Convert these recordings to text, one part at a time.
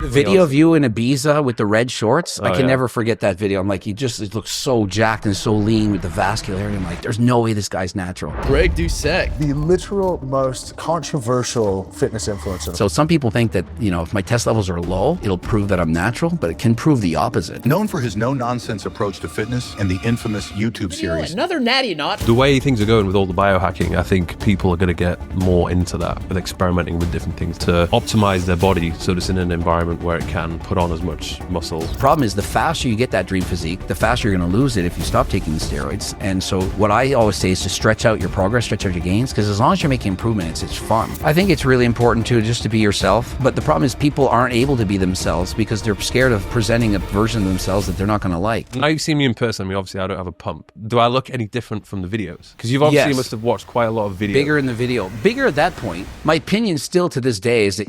The video of you in Ibiza with the red shorts, I can never forget that video. I'm like, it looks so jacked and so lean with the vascularity. I'm like, there's no way this guy's natural. Greg Doucette. The literal most controversial fitness influencer. So some people think that, you know, if my test levels are low, it'll prove that I'm natural, but it can prove the opposite. Known for his no-nonsense approach to fitness and the infamous YouTube series. Another Natty knot. The way things are going with all the biohacking, I think people are going to get more into that with experimenting with different things to optimize their body so it's in an environment where it can put on as much muscle. The problem is the faster you get that dream physique, the faster you're going to lose it if you stop taking the steroids. And so what I always say is to stretch out your progress, stretch out your gains, because as long as you're making improvements, it's fun. I think it's really important too, just to be yourself. But the problem is people aren't able to be themselves because they're scared of presenting a version of themselves that they're not going to like. Now you've seen me in person. I mean, obviously I don't have a pump. Do I look any different from the videos? Because you've obviously must have watched quite a lot of videos. Bigger in the video. Bigger at that point. My opinion still to this day is that...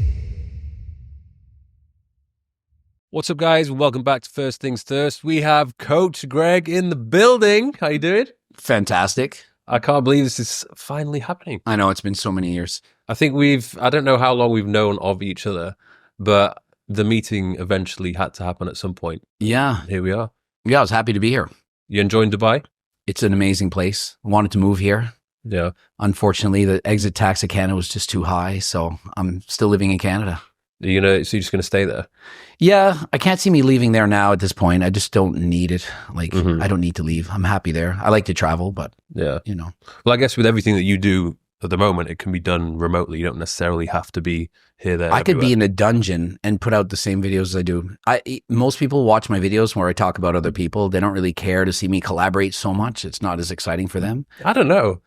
What's up, guys? Welcome back to First Things First. We have Coach Greg in the building. How you doing? Fantastic. I can't believe this is finally happening. I know, it's been so many years. I think I don't know how long we've known of each other, but the meeting eventually had to happen at some point. Yeah. Here we are. Yeah, I was happy to be here. You enjoying Dubai? It's an amazing place. I wanted to move here. Yeah. Unfortunately, the exit tax of Canada was just too high, so I'm still living in Canada. So you're just going to stay there? Yeah, I can't see me leaving there now at this point. I just don't need it. Like, I don't need to leave. I'm happy there. I like to travel, but, you know. Well, I guess with everything that you do at the moment, it can be done remotely. You don't necessarily have to be here, there, I could be in a dungeon and put out the same videos as I do. Most people watch my videos where I talk about other people. They don't really care to see me collaborate so much. It's not as exciting for them. I don't know.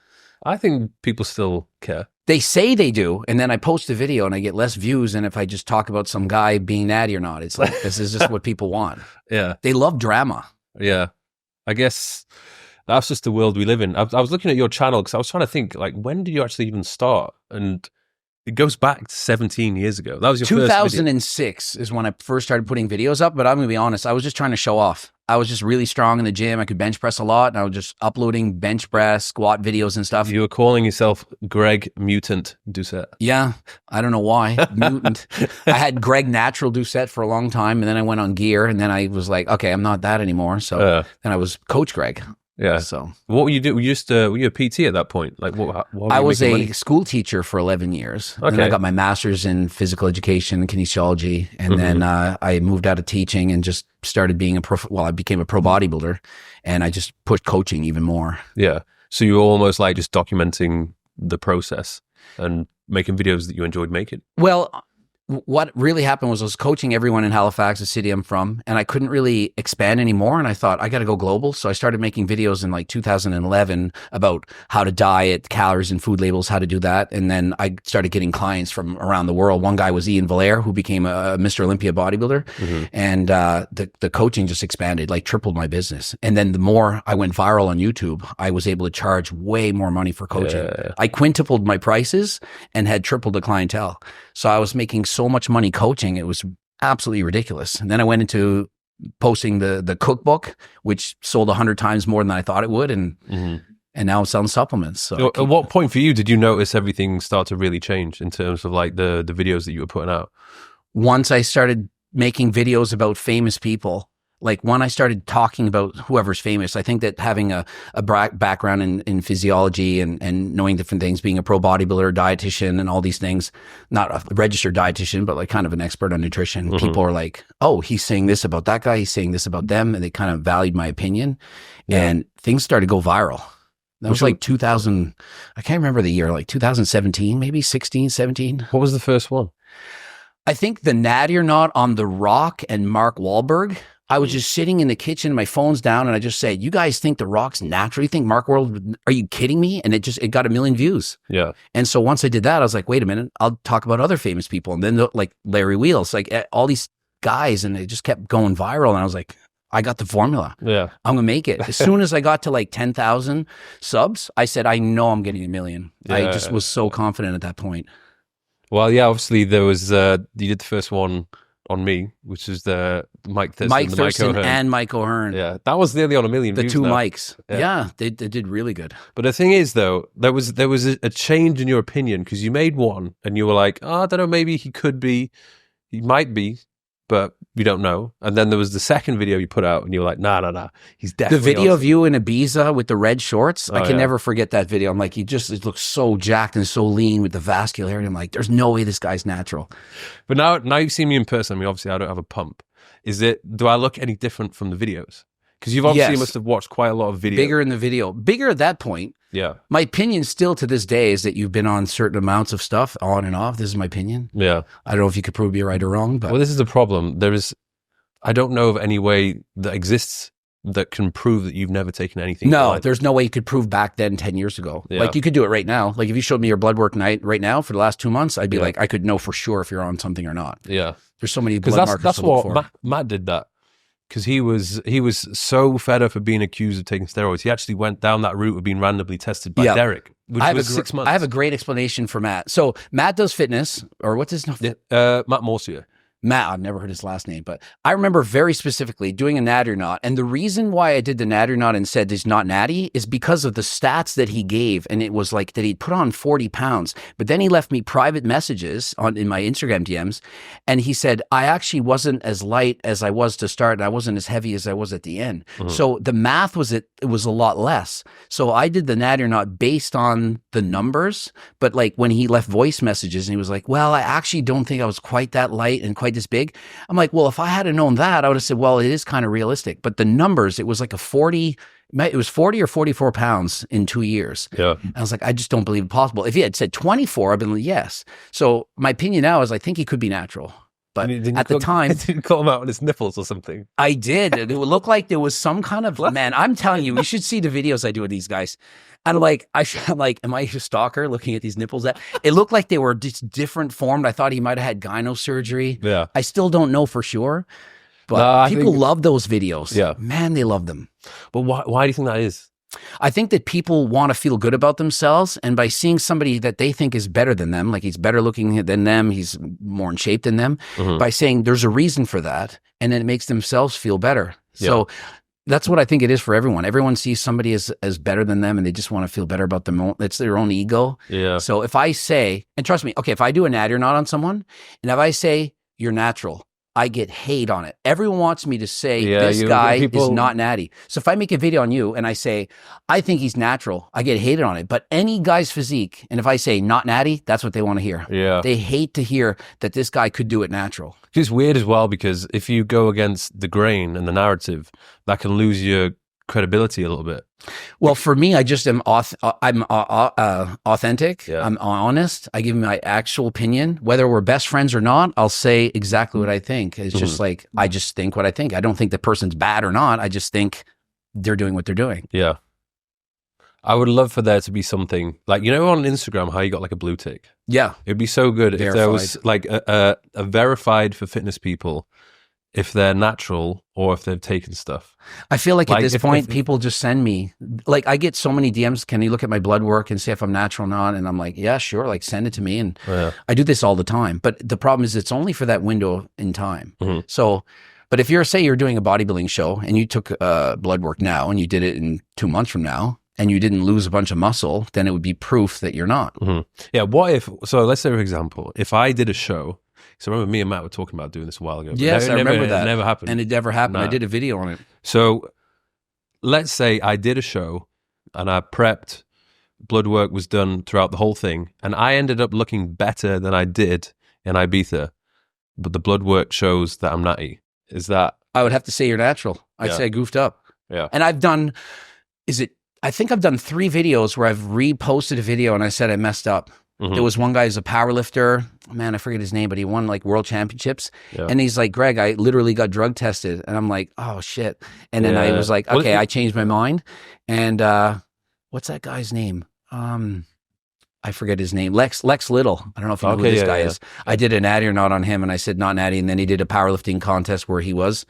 I think people still care. They say they do, and then I post a video and I get less views than if I just talk about some guy being natty or not. It's like, this is just what people want. Yeah. They love drama. Yeah. I guess that's just the world we live in. I was looking at your channel because I was trying to think, like, when did you actually even start? And it goes back to 17 years ago. That was your 2006 is when I first started putting videos up, but I'm going to be honest, I was just trying to show off. I was just really strong in the gym. I could bench press a lot, and I was just uploading bench press, squat videos and stuff. You were calling yourself Greg Mutant Doucette. Yeah, I don't know why. Mutant. I had Greg Natural Doucette for a long time, and then I went on gear, and then I was like, okay, I'm not that anymore. So then I was Coach Greg. Yeah. So what were you doing? were you a PT at that point? Like, I was a school teacher for 11 years. Okay. Then I got my master's in physical education and kinesiology, and then I moved out of teaching and just started being I became a pro bodybuilder, and I just pushed coaching even more. Yeah. So you were almost like just documenting the process and making videos that you enjoyed making. Well, what really happened was I was coaching everyone in Halifax, the city I'm from, and I couldn't really expand anymore. And I thought, I got to go global. So I started making videos in like 2011 about how to diet, calories and food labels, how to do that. And then I started getting clients from around the world. One guy was Ian Valaire, who became a Mr. Olympia bodybuilder. And the coaching just expanded, like tripled my business. And then the more I went viral on YouTube, I was able to charge way more money for coaching. Yeah. I quintupled my prices and had tripled the clientele. So I was making so much money coaching, it was absolutely ridiculous. And then I went into posting the cookbook, which sold 100 times more than I thought it would, and now I'm selling supplements. So at what point for you did you notice everything start to really change in terms of like the videos that you were putting out? Once I started making videos about famous people, like when I started talking about whoever's famous, I think that having a background in physiology and knowing different things, being a pro bodybuilder, dietitian, and all these things, not a registered dietitian, but like kind of an expert on nutrition, people are like, oh, he's saying this about that guy, he's saying this about them, and they kind of valued my opinion, and things started to go viral. That was like 2000, I can't remember the year, like 2017, maybe 16, 17. What was the first one? I think the Natty or Not on The Rock and Mark Wahlberg. I was just sitting in the kitchen, my phone's down, and I just said, you guys think The Rock's natural? You think Mark Wahlberg, are you kidding me? And it got 1 million views. Yeah. And so once I did that, I was like, wait a minute, I'll talk about other famous people. And then like Larry Wheels, like all these guys, and it just kept going viral. And I was like, I got the formula. Yeah. I'm going to make it. As soon as I got to like 10,000 subs, I said, I know I'm getting 1 million. Yeah. I just was so confident at that point. Well, yeah, obviously there was, you did the first one on me, which is the Mike Thurston and Mike O'Hearn. Yeah, that was nearly on 1 million views. The two mics. Yeah, they did really good. But the thing is, though, there was a change in your opinion because you made one and you were like, oh, I don't know, maybe he might be. but we don't know. And then there was the second video you put out, and you were like, nah, he's The definitely video on of you in Ibiza with the red shorts, I can yeah. never forget that video. I'm like, it looks so jacked and so lean with the vascularity. I'm like, there's no way this guy's natural. But now you've seen me in person. I mean, obviously, I don't have a pump. Do I look any different from the videos? Because you've obviously must have watched quite a lot of videos. Bigger in the video. Bigger at that point. Yeah. My opinion still to this day is that you've been on certain amounts of stuff on and off. This is my opinion. Yeah. I don't know if you could prove me right or wrong, but Well, this is the problem. I don't know of any way that exists that can prove that you've never taken anything. no, there's no way you could prove back then 10 years ago. Yeah. Like you could do it right now. Like if you showed me your blood work right now for the last 2 months, I'd be like, I could know for sure if you're on something or not. Yeah. There's so many Because blood markers that's to look what for. Matt did that. Because he was so fed up of being accused of taking steroids, he actually went down that route of being randomly tested by Derek, which was 6 months. I have a great explanation for Matt. So Matt does fitness, or what's his name? Matt Morsier. Matt, I've never heard his last name, but I remember very specifically doing a natty or not. And the reason why I did the natty or not and said he's not natty is because of the stats that he gave. And it was like that he'd put on 40 pounds, but then he left me private messages in my Instagram DMs. And he said, I actually wasn't as light as I was to start. And I wasn't as heavy as I was at the end. Mm-hmm. So the math it was a lot less. So I did the natty or not based on the numbers. But like when he left voice messages and he was like, well, I actually don't think I was quite that light and quite this big. I'm like, well, if I had known that, I would have said, well, it is kind of realistic. But the numbers, it was like it was 40 or 44 pounds in 2 years. Yeah. I was like, I just don't believe it possible. If he had said 24, I'd been like, yes. So my opinion now is I think he could be natural. But at the time, didn't call him out on his nipples or something. I did. It would look like there was some kind of man. I'm telling you, you should see the videos I do with these guys. And like, I'm like, am I a stalker looking at these nipples? It looked like they were just different formed. I thought he might have had gyno surgery. Yeah. I still don't know for sure, but people love those videos. Yeah, man, they love them. But why do you think that is? I think that people want to feel good about themselves, and by seeing somebody that they think is better than them, like he's better looking than them, he's more in shape than them, by saying there's a reason for that, and then it makes themselves feel better. Yeah. So that's what I think it is for everyone. Everyone sees somebody as better than them, and they just want to feel better about them. It's their own ego. Yeah. So if I say, and trust me, okay, if I do a natty or not on someone, and if I say you're natural, I get hate on it. Everyone wants me to say this guy is not natty. So if I make a video on you and I say, I think he's natural, I get hated on it. But any guy's physique, and if I say not natty, that's what they want to hear. Yeah. They hate to hear that this guy could do it natural. It's weird as well, because if you go against the grain and the narrative, that can lose your credibility a little bit. Well, for me, I just am authentic. Yeah. I'm honest. I give my actual opinion. Whether we're best friends or not, I'll say exactly what I think. It's just like, I just think what I think. I don't think the person's bad or not. I just think they're doing what they're doing. Yeah. I would love for there to be something like, on Instagram, how you got like a blue tick. Yeah. It'd be so good if there was like a verified for fitness people, if they're natural or if they've taken stuff. I feel like at this point, people just send me, like I get so many DMs, can you look at my blood work and see if I'm natural or not? And I'm like, yeah, sure. Like send it to me. And I do this all the time. But the problem is it's only for that window in time. So, but if you're doing a bodybuilding show and you took blood work now and you did it in 2 months from now and you didn't lose a bunch of muscle, then it would be proof that you're not. Yeah. What if, so let's say for example, if I did a show, so remember me and Matt were talking about doing this a while ago. Yes, I remember that. It never happened. And it never happened. I did a video on it. So let's say I did a show and I prepped, blood work was done throughout the whole thing, and I ended up looking better than I did in Ibiza, but the blood work shows that I'm natty. Is that... I would have to say you're natural. I'd say I goofed up. Yeah. And I've done, I think I've done 3 videos where I've reposted a video and I said I messed up. There was one guy who's a power lifter. Man, I forget his name, but he won like world championships. Yeah. And he's like, Greg, I literally got drug tested. And I'm like, oh shit. And then I was like, okay, I changed my mind. And what's that guy's name? I forget his name. Lex Little. I don't know if you know who this guy is. I did a natty or not on him, and I said not natty. And then he did a powerlifting contest where he was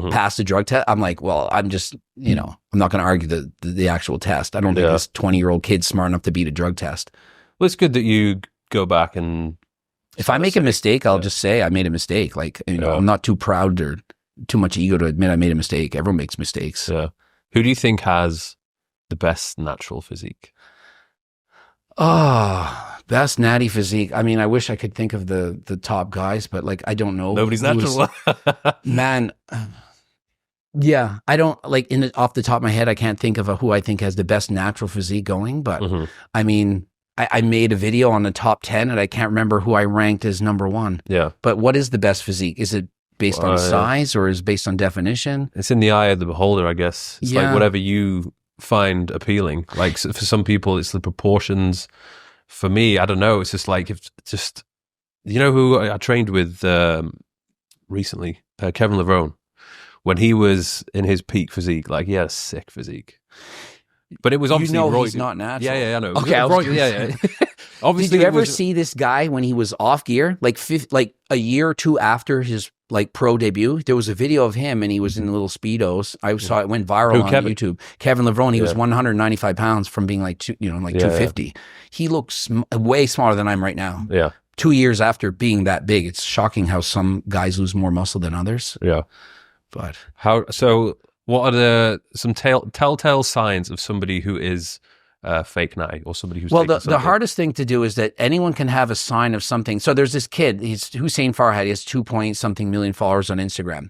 passed the drug test. I'm like, well, I'm just, I'm not going to argue the actual test. I don't think this 20-year-old kid's smart enough to beat a drug test. Well, it's good that you go back and... If I make a mistake, I'll just say I made a mistake. Like, I'm not too proud or too much ego to admit I made a mistake. Everyone makes mistakes. Yeah. Who do you think has the best natural physique? Best natty physique. I mean, I wish I could think of the top guys, but like, I don't know. Nobody's natural. Man, yeah, I don't like off the top of my head. I can't think of who I think has the best natural physique going. But I mean, I made a video on the top 10, and I can't remember who I ranked as number 1. Yeah. But what is the best physique? Is it based on size or is it based on definition? It's in the eye of the beholder, I guess. It's like whatever you find appealing. Like for some people, it's the proportions. For me, I don't know. It's just like you know who I trained with recently, Kevin Levrone. When he was in his peak physique, like he had a sick physique. But it was obviously he's not natural. Yeah, I know. Okay, yeah. Obviously, did you ever see this guy when he was off gear, like a year or two after his like pro debut? There was a video of him, and he was in little speedos. I saw it went viral on YouTube. Kevin Levrone. He was 195 pounds from being like 250. He looks way smaller than I am right now. Yeah. 2 years after being that big, it's shocking how some guys lose more muscle than others. Yeah. But what are some telltale signs of somebody who is fake natty or somebody who's the hardest thing to do is that anyone can have a sign of something. So there's this kid, he's Hussein Farhad. He has 2-point-something million followers on Instagram,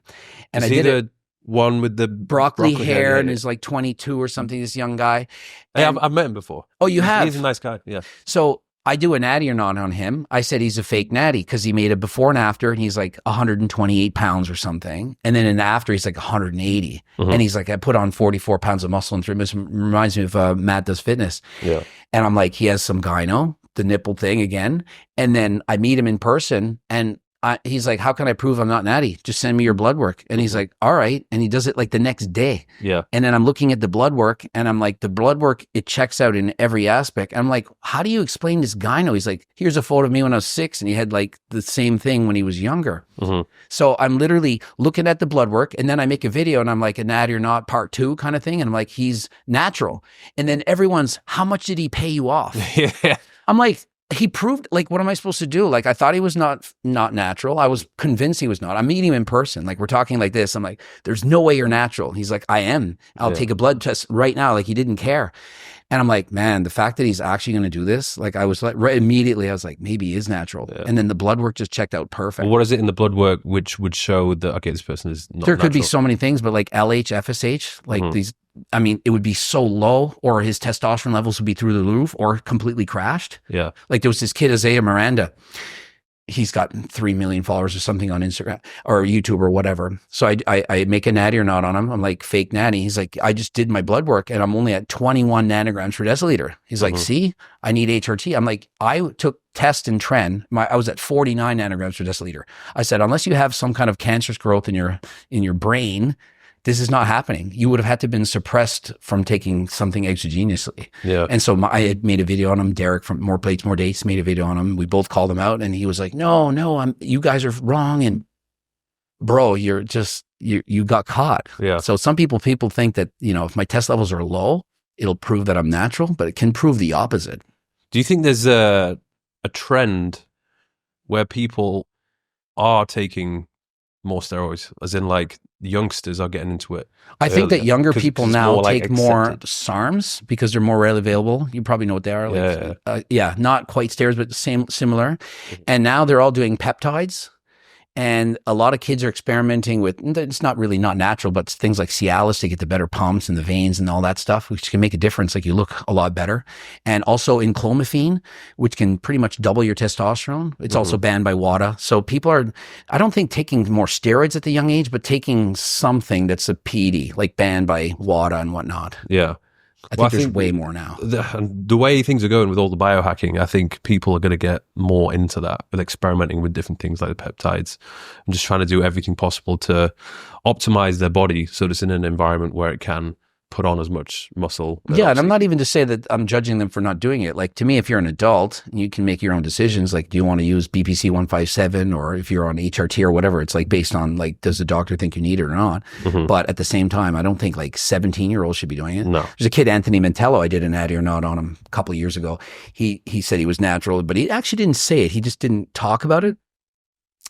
and is he the one with the broccoli hair and is like 22 or something. This young guy. Hey, I've met him before. Oh, you have? He's a nice guy. Yeah. So I do a natty or not on him. I said he's a fake natty because he made a before and after, and he's like 128 pounds or something. And then in the after, he's like 180. And he's like, I put on 44 pounds of muscle. And it reminds me of Matt Does Fitness. Yeah. And I'm like, he has some gyno, the nipple thing again. And then I meet him in person, and he's like, how can I prove I'm not natty? Just send me your blood work. And he's like, all right. And he does it like the next day. Yeah. And then I'm looking at the blood work, and I'm like, the blood work, it checks out in every aspect. I'm like, how do you explain this gyno? He's like, here's a photo of me when I was 6, and he had like the same thing when he was younger. So I'm literally looking at the blood work, and then I make a video, and I'm like, a natty or not part 2 kind of thing. And I'm like, he's natural. And then everyone's, how much did he pay you off? Yeah. I'm like, he proved, like, what am I supposed to do? Like, I thought he was not natural. I was convinced he was not. I'm meeting him in person. Like, we're talking like this. I'm like, there's no way you're natural. He's like, I am. I'll take a blood test right now. Like, he didn't care. And I'm like, man, the fact that he's actually going to do this, like, I was like, right immediately, I was like, maybe he is natural. Yeah. And then the blood work just checked out perfect. Well, what is it in the blood work which would show that, okay, this person is not There natural? could be so many things, but like LH, FSH, like these, I mean, it would be so low, or his testosterone levels would be through the roof or completely crashed. Yeah. Like there was this kid, Isaiah Miranda. He's got 3 million followers or something on Instagram or YouTube or whatever. So I make a natty or not on him. I'm like, fake natty. He's like, I just did my blood work and I'm only at 21 nanograms per deciliter. He's like, see, I need HRT. I'm like, I took test and trend. I was at 49 nanograms per deciliter. I said, unless you have some kind of cancerous growth in your brain, this is not happening. You would have had to have been suppressed from taking something exogenously. Yeah. And so I had made a video on him. Derek from More Plates, More Dates made a video on him. We both called him out, and he was like, no, you guys are wrong. And bro, you're just, you got caught. Yeah. So some people think that, if my test levels are low, it'll prove that I'm natural, but it can prove the opposite. Do you think there's a trend where people are taking more steroids, as in like youngsters are getting into it? I think that younger people now take more SARMs because they're more readily available. You probably know what they are. Like, not quite steroids, but similar. And now they're all doing peptides. And a lot of kids are experimenting with, it's not really not natural, but things like Cialis to get the better pumps and the veins and all that stuff, which can make a difference. Like you look a lot better. And also enclomiphene, which can pretty much double your testosterone. It's also banned by WADA. So people are, I don't think taking more steroids at the young age, but taking something that's a PED, like banned by WADA and whatnot. Yeah. I think there's way more now. The way things are going with all the biohacking, I think people are going to get more into that with experimenting with different things like the peptides and just trying to do everything possible to optimize their body so it's in an environment where it can put on as much muscle. Yeah, and I'm not even to say that I'm judging them for not doing it. Like, to me, if you're an adult, you can make your own decisions. Like, do you want to use BPC 157, or if you're on HRT or whatever, it's like based on like, does the doctor think you need it or not? But at the same time, I don't think like 17-year-olds should be doing it. No. There's a kid, Anthony Mantello, I did an natty or not on him a couple of years ago. He said he was natural, but he actually didn't say it. He just didn't talk about it.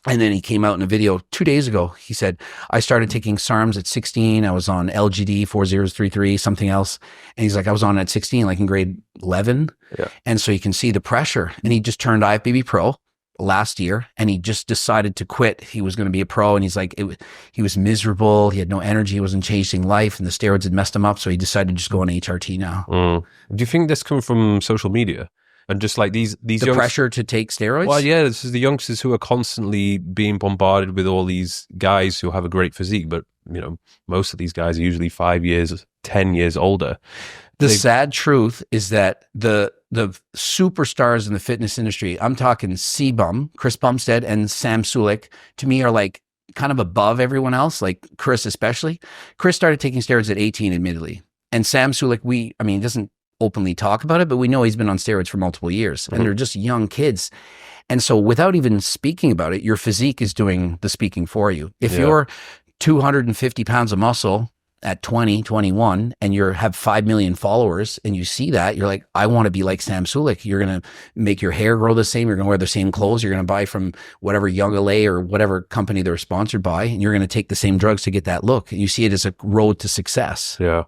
And then he came out in a video 2 days ago. He said, I started taking SARMs at 16. I was on LGD 4033, something else. And he's like, I was on at 16, like in grade 11. Yeah. And so you can see the pressure. And he just turned IFBB pro last year, and he just decided to quit. He was going to be a pro, and he's like, he was miserable. He had no energy. He wasn't chasing life, and the steroids had messed him up. So he decided to just go on HRT now. Do you think this comes from social media? And just like these pressure to take steroids? Well, yeah, this is the youngsters who are constantly being bombarded with all these guys who have a great physique, but most of these guys are usually 5 years, 10 years older. The sad truth is that the superstars in the fitness industry, I'm talking C-Bum, Chris Bumstead and Sam Sulek, to me are like kind of above everyone else, like Chris especially. Chris started taking steroids at 18, admittedly. And Sam Sulek, he doesn't openly talk about it, but we know he's been on steroids for multiple years, and they're just young kids. And so without even speaking about it, your physique is doing the speaking for you. If you're 250 pounds of muscle at 20, 21, and you have 5 million followers, and you see that, you're like, I want to be like Sam Sulek. You're going to make your hair grow the same. You're going to wear the same clothes. You're going to buy from whatever Young LA or whatever company they're sponsored by, and you're going to take the same drugs to get that look. And you see it as a road to success. Yeah.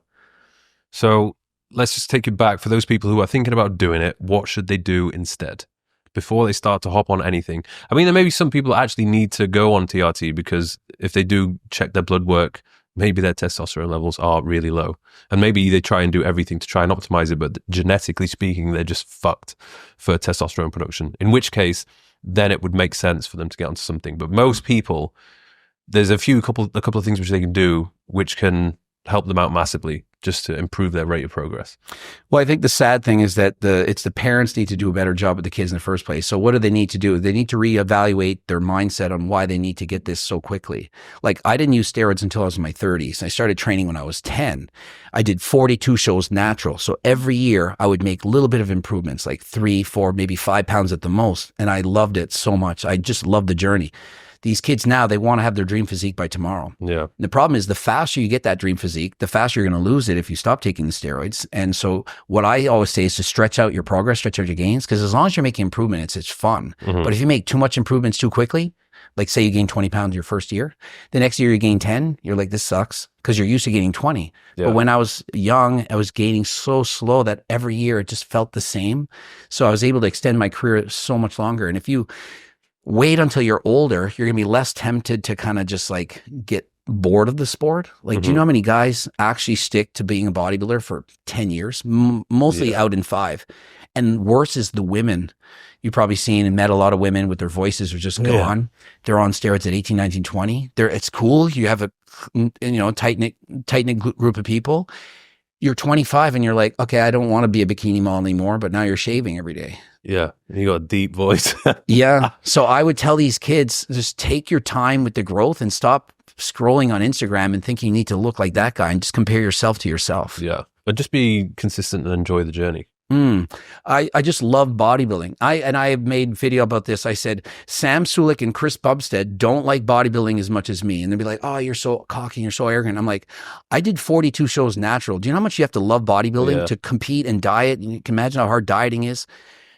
So let's just take it back. For those people who are thinking about doing it, what should they do instead before they start to hop on anything? I mean, there may be some people that actually need to go on TRT, because if they do check their blood work, maybe their testosterone levels are really low. And maybe they try and do everything to try and optimize it, but genetically speaking, they're just fucked for testosterone production. In which case, then it would make sense for them to get onto something. But most people, there's a couple of things which they can do which can help them out massively just to improve their rate of progress. Well, I think the sad thing is that it's the parents need to do a better job with the kids in the first place. So what do they need to do? They need to reevaluate their mindset on why they need to get this so quickly. Like, I didn't use steroids until I was in my 30s. I started training when I was 10. I did 42 shows natural. So every year I would make a little bit of improvements, like 3, 4, maybe 5 pounds at the most. And I loved it so much. I just loved the journey. These kids now, they want to have their dream physique by tomorrow. Yeah. And the problem is, the faster you get that dream physique, the faster you're going to lose it if you stop taking the steroids. And so what I always say is to stretch out your progress, stretch out your gains, because as long as you're making improvement, it's fun. But if you make too much improvements too quickly, like say you gain 20 pounds your first year, the next year you gain 10, you're like, this sucks, because you're used to gaining 20. Yeah. But when I was young, I was gaining so slow that every year it just felt the same. So I was able to extend my career so much longer. And if you wait until you're older, you're going to be less tempted to kind of just like get bored of the sport. Like, do you know how many guys actually stick to being a bodybuilder for 10 years? Mostly out in 5. And worse is the women. You've probably seen and met a lot of women with their voices are just gone. They're on steroids at 18, 19, 20. It's cool. You have a tight-knit group of people. You're 25 and you're like, okay, I don't want to be a bikini model anymore, but now you're shaving every day. Yeah, you got a deep voice. Yeah. So I would tell these kids, just take your time with the growth and stop scrolling on Instagram and thinking you need to look like that guy, and just compare yourself to yourself. Yeah. But just be consistent and enjoy the journey. I just love bodybuilding. I have made video about this. I said, Sam Sulek and Chris Bumstead don't like bodybuilding as much as me. And they'd be like, oh, you're so cocky, you're so arrogant. I'm like, I did 42 shows natural. Do you know how much you have to love bodybuilding to compete and diet? You can imagine how hard dieting is.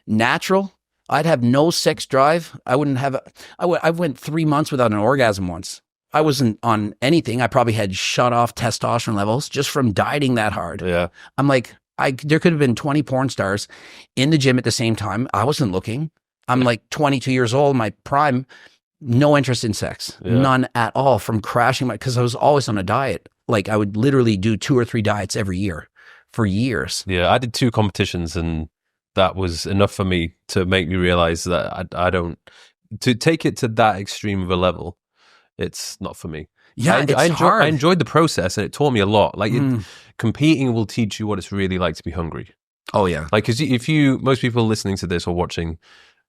Natural, I'd have no sex drive. I went 3 months without an orgasm once. I wasn't on anything. I probably had shut off testosterone levels just from dieting that hard. Yeah. I'm like, there could have been 20 porn stars in the gym at the same time. I wasn't looking. I'm like 22 years old, my prime, no interest in sex, none at all, from crashing because I was always on a diet. Like, I would literally do 2 or 3 diets every year for years. Yeah, I did 2 competitions, and that was enough for me to make me realize that I don't, to take it to that extreme of a level, it's not for me. Yeah, I enjoyed the process, and it taught me a lot. Like, competing will teach you what it's really like to be hungry. Oh yeah. Like, because most people listening to this or watching,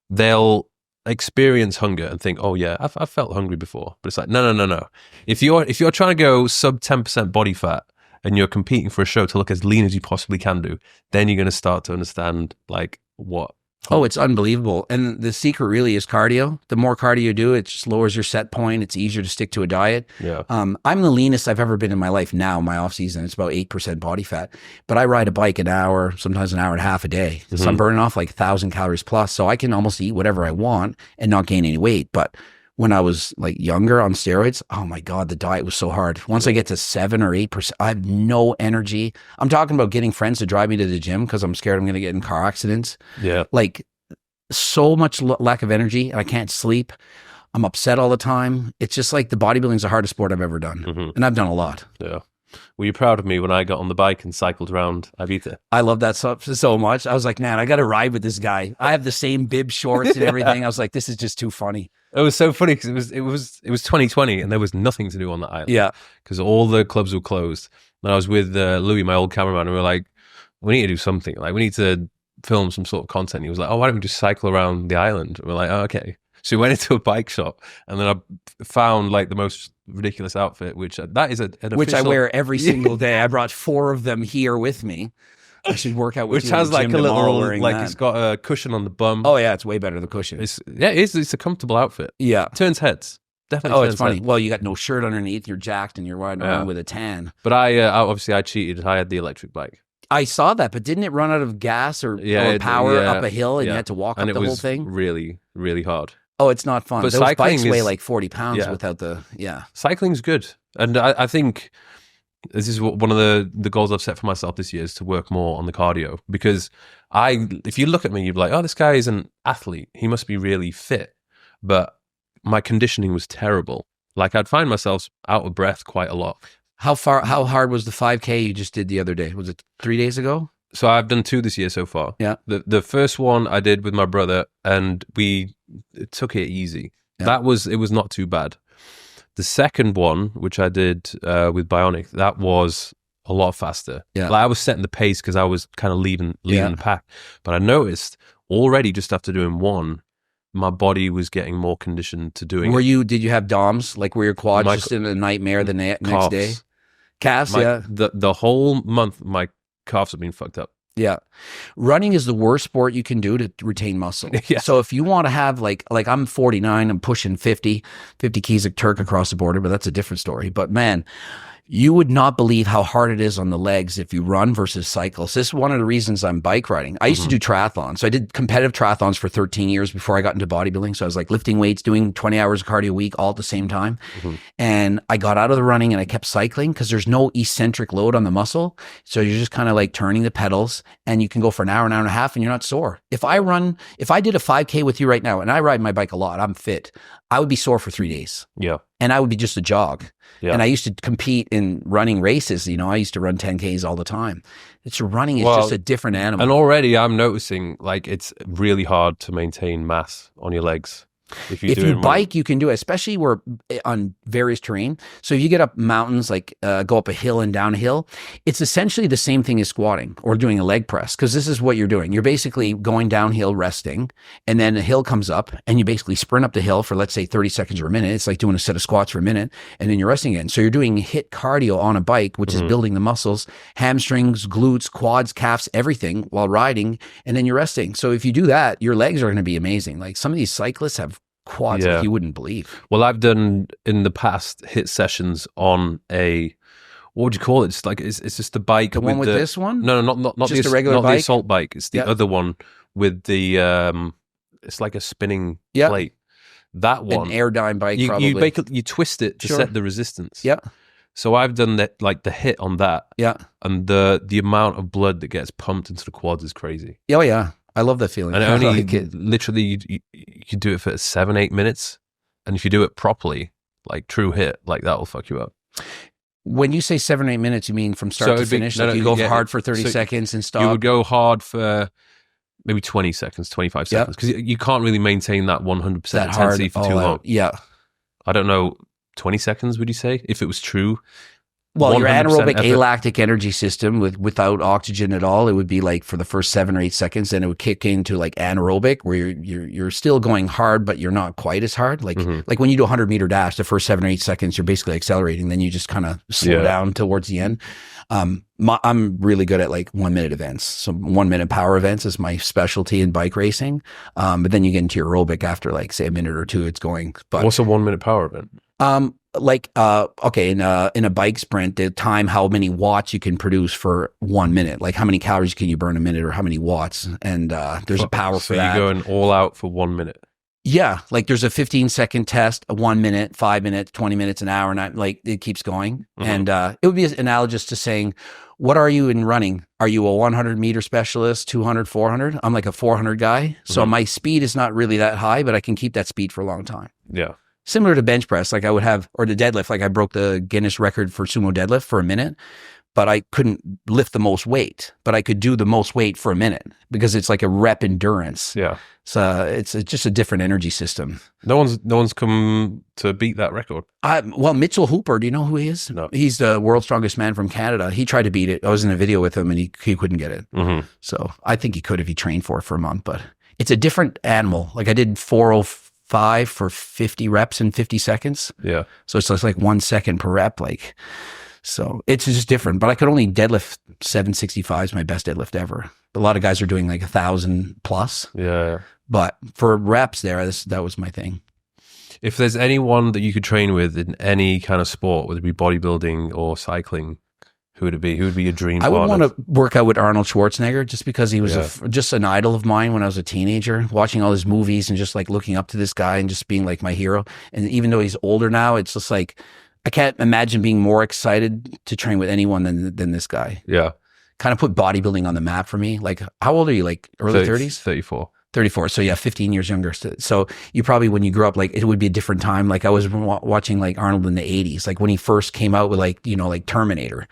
they'll experience hunger and think, oh yeah, I've felt hungry before. But it's like, no. If you're trying to go sub 10% body fat, and you're competing for a show to look as lean as you possibly can do, then you're going to start to understand like what. Oh, it's unbelievable. And the secret really is cardio. The more cardio you do, it just lowers your set point. It's easier to stick to a diet. Yeah. I'm the leanest I've ever been in my life now, my off season. It's about 8% body fat. But I ride a bike an hour, sometimes an hour and a half a day. So I'm burning off like 1,000 calories plus. So I can almost eat whatever I want and not gain any weight. But when I was like younger on steroids. Oh my God, the diet was so hard. Once I get to 7 or 8%, I have no energy. I'm talking about getting friends to drive me to the gym because I'm scared I'm going to get in car accidents. Yeah. Like so much lack of energy. I can't sleep. I'm upset all the time. It's just like the bodybuilding's the hardest sport I've ever done. And I've done a lot. Yeah. Were you proud of me when I got on the bike and cycled around Ibiza? I love that so much. I was like, man, I got to ride with this guy. I have the same bib shorts and everything. I was like, this is just too funny. It was so funny because it was 2020 and there was nothing to do on that island. Yeah. Because all the clubs were closed. And I was with Louis, my old cameraman, and we were like, we need to do something. Like, we need to film some sort of content. And he was like, oh, why don't we just cycle around the island? And we're like, oh, okay. So we went into a bike shop, and then I found like the most ridiculous outfit, which that is an which official, I wear every single day. I brought 4 of them here with me. I should work out with which you has in the like gym a tomorrow little wearing like that. it's got a cushion on the bum. Oh yeah, it's way better the cushion. It's a comfortable outfit. Yeah, Turns heads. Definitely. Oh, turns it's funny. heads. Well, you got no shirt underneath. You're jacked, and you're riding around with a tan. But I obviously I cheated. I had the electric bike. I saw that, but didn't it run out of gas or power up a hill, and you had to walk up the whole thing? Really, really hard. Oh, it's not fun. But those bikes weigh is, like 40 pounds without the Cycling's good, and I think this is one of the goals I've set for myself this year is to work more on the cardio, because if you look at me, you'd be like, oh, this guy is an athlete. He must be really fit, but my conditioning was terrible. Like, I'd find myself out of breath quite a lot. How hard was the 5K you just did the other day? Was it 3 days ago? So I've done 2 this year so far. Yeah. The first one I did with my brother, and we took it easy. Yeah. It was not too bad. The second one, which I did with Bionic, that was a lot faster. Yeah. Like, I was setting the pace because I was kind of leading the pack. But I noticed already just after doing one, my body was getting more conditioned to doing it. Did you have DOMs? Like, were your quads just in a nightmare the next day? Calves, yeah. The whole month, my calves have been fucked up. Yeah. Running is the worst sport you can do to retain muscle. Yeah. So if you want to have like I'm 49, I'm pushing 50 keys of Turk across the border, but that's a different story. But man, you would not believe how hard it is on the legs if you run versus cycle. So this is one of the reasons I'm bike riding. I used to do triathlons. So I did competitive triathlons for 13 years before I got into bodybuilding. So I was like lifting weights, doing 20 hours of cardio a week all at the same time. And I got out of the running and I kept cycling because there's no eccentric load on the muscle. So you're just kind of like turning the pedals, and you can go for an hour and a half and you're not sore. If I did a 5K with you right now, and I ride my bike a lot, I'm fit, I would be sore for 3 days. Yeah. And I would be just a jog. Yeah. And I used to compete in running races. I used to run 10Ks all the time. Running is just a different animal. And already I'm noticing like it's really hard to maintain mass on your legs. If you bike, you can do it, especially on various terrain. So if you get up mountains, like go up a hill and down a hill, it's essentially the same thing as squatting or doing a leg press, because this is what you're doing. You're basically going downhill, resting, and then a hill comes up, and you basically sprint up the hill for, let's say, 30 seconds or a minute. It's like doing a set of squats for a minute, and then you're resting again. So you're doing HIIT cardio on a bike, which is building the muscles, hamstrings, glutes, quads, calves, everything while riding, and then you're resting. So if you do that, your legs are going to be amazing. Like, some of these cyclists have quads like you wouldn't believe. Well, I've done in the past HIIT sessions on a, what would you call it? It's like it's just the bike. The one with this one? No, not just a regular not bike? the assault bike. It's the other one with the it's like a spinning plate. That one, an Airdyne bike. Probably you twist it to set the resistance. Yeah. So I've done that, like the HIIT on that. Yeah. And the amount of blood that gets pumped into the quads is crazy. Oh yeah. I love that feeling. And only literally you do it for 7-8 minutes, and if you do it properly, like true HIIT, like that'll fuck you up. When you say 7 or 8 minutes, you mean from start to finish? You go hard for 30 seconds and stop? You would go hard for maybe 20 seconds, 25 seconds, because you can't really maintain that 100% intensity for too long. Yeah. I don't know, 20 seconds, would you say, if it was true? Well, your anaerobic alactic energy system without oxygen at all, it would be like for the first 7 or 8 seconds, then it would kick into like anaerobic, where you're still going hard, but you're not quite as hard. Like like when you do a 100-meter dash, the first 7 or 8 seconds, you're basically accelerating. Then you just kind of slow down towards the end. I'm really good at like 1 minute events. So 1 minute power events is my specialty in bike racing. But then you get into your aerobic after like say a minute or two, it's going. But what's a 1 minute power event? Okay, in a bike sprint, the time, how many watts you can produce for 1 minute, like how many calories can you burn a minute, or how many watts, and there's a power for that. So you're going all out for 1 minute. Yeah, like there's a 15-second test, a 1 minute, 5 minutes, 20 minutes, an hour, and like it keeps going. And it would be analogous to saying, what are you in running? Are you a 100-meter specialist, 200, 400? I'm like a 400 guy. So my speed is not really that high, but I can keep that speed for a long time. Yeah. Similar to bench press, like I would have, or the deadlift, like I broke the Guinness record for sumo deadlift for a minute, but I couldn't lift the most weight, but I could do the most weight for a minute because it's like a rep endurance. Yeah. So it's just a different energy system. No one's come to beat that record. Well, Mitchell Hooper, do you know who he is? No. He's the world's strongest man from Canada. He tried to beat it. I was in a video with him and he couldn't get it. So I think he could if he trained for it for a month, but it's a different animal. Like I did 405 for 50 reps in 50 seconds. Yeah. So it's just like 1 second per rep. Like, so it's just different, but I could only deadlift 765 is my best deadlift ever. A lot of guys are doing like 1,000 plus. Yeah. But for reps there, that was my thing. If there's anyone that you could train with in any kind of sport, whether it be bodybuilding or cycling, who would it be? Who would be your dream I would partner? want to work out with Arnold Schwarzenegger just because he was just an idol of mine when I was a teenager, watching all his movies and just like looking up to this guy and just being like my hero. And even though he's older now, it's just like, I can't imagine being more excited to train with anyone than this guy. Yeah. Kind of put bodybuilding on the map for me. Like, how old are you? Like early 30s? 34. 34. So yeah, 15 years younger. So you probably, when you grew up, like it would be a different time. Like I was watching like Arnold in the 80s, like when he first came out with like, you know, like Terminator.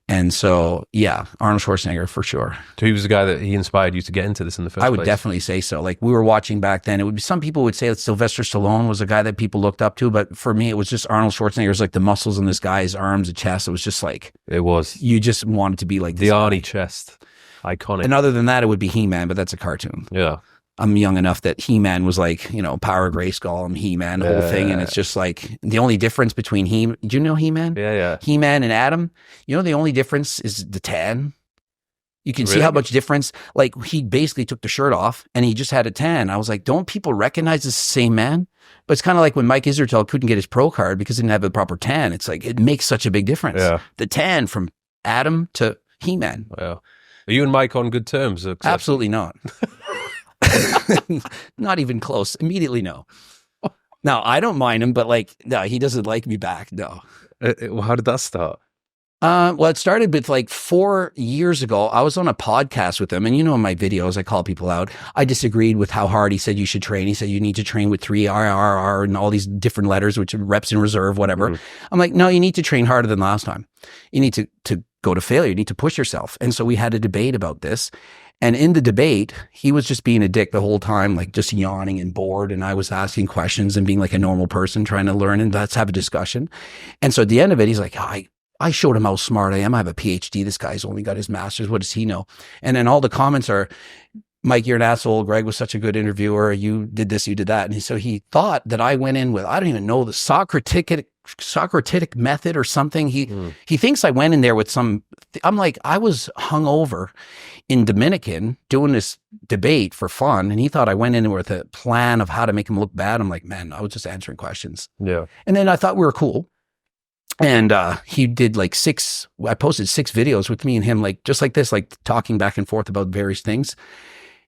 And so, yeah, Arnold Schwarzenegger for sure. So he was the guy that he inspired you to get into this in the first place? I would definitely say so. Like we were watching back then, it would be, some people would say that Sylvester Stallone was a guy that people looked up to, but for me, it was just Arnold Schwarzenegger. It was like the muscles in this guy's arms and chest. It was just like, it was. You just wanted to be like the Arnie chest. Iconic. And other than that, it would be He-Man, but that's a cartoon. Yeah. I'm young enough that He-Man was like, you know, Power Grayskull and He-Man, the whole thing. And it's just like the only difference between do you know He-Man? Yeah. He-Man and Adam. You know, the only difference is the tan. You can see how much difference, like he basically took the shirt off and he just had a tan. I was like, don't people recognize it's the same man? But it's kind of like when Mike Isertel couldn't get his pro card because he didn't have a proper tan. It's like, it makes such a big difference. Yeah. The tan from Adam to He-Man. Wow. Are you and Mike on good terms? Absolutely not. Not even close. Immediately, no. Now, I don't mind him, but like, no, he doesn't like me back. No. How did that start? Well, it started with like 4 years ago. I was on a podcast with him, and you know, in my videos, I call people out. I disagreed with how hard he said you should train. He said you need to train with 3 RRR and all these different letters, which are reps in reserve, whatever. I'm like, no, you need to train harder than last time. You need to go to failure. You need to push yourself. And so we had a debate about this. And in the debate, he was just being a dick the whole time, like just yawning and bored. And I was asking questions and being like a normal person trying to learn and let's have a discussion. And so at the end of it, he's like, I showed him how smart I am. I have a PhD. This guy's only got his master's. What does he know? And then all the comments are, Mike, you're an asshole. Greg was such a good interviewer. You did this, you did that. And so he thought that I went in with, I don't even know, the Socratic method or something. He thinks I went in there with I'm like, I was hungover in Dominican doing this debate for fun. And he thought I went in with a plan of how to make him look bad. I'm like, man, I was just answering questions. Yeah. And then I thought we were cool. And he did like I posted 6 videos with me and him, like just like this, like talking back and forth about various things.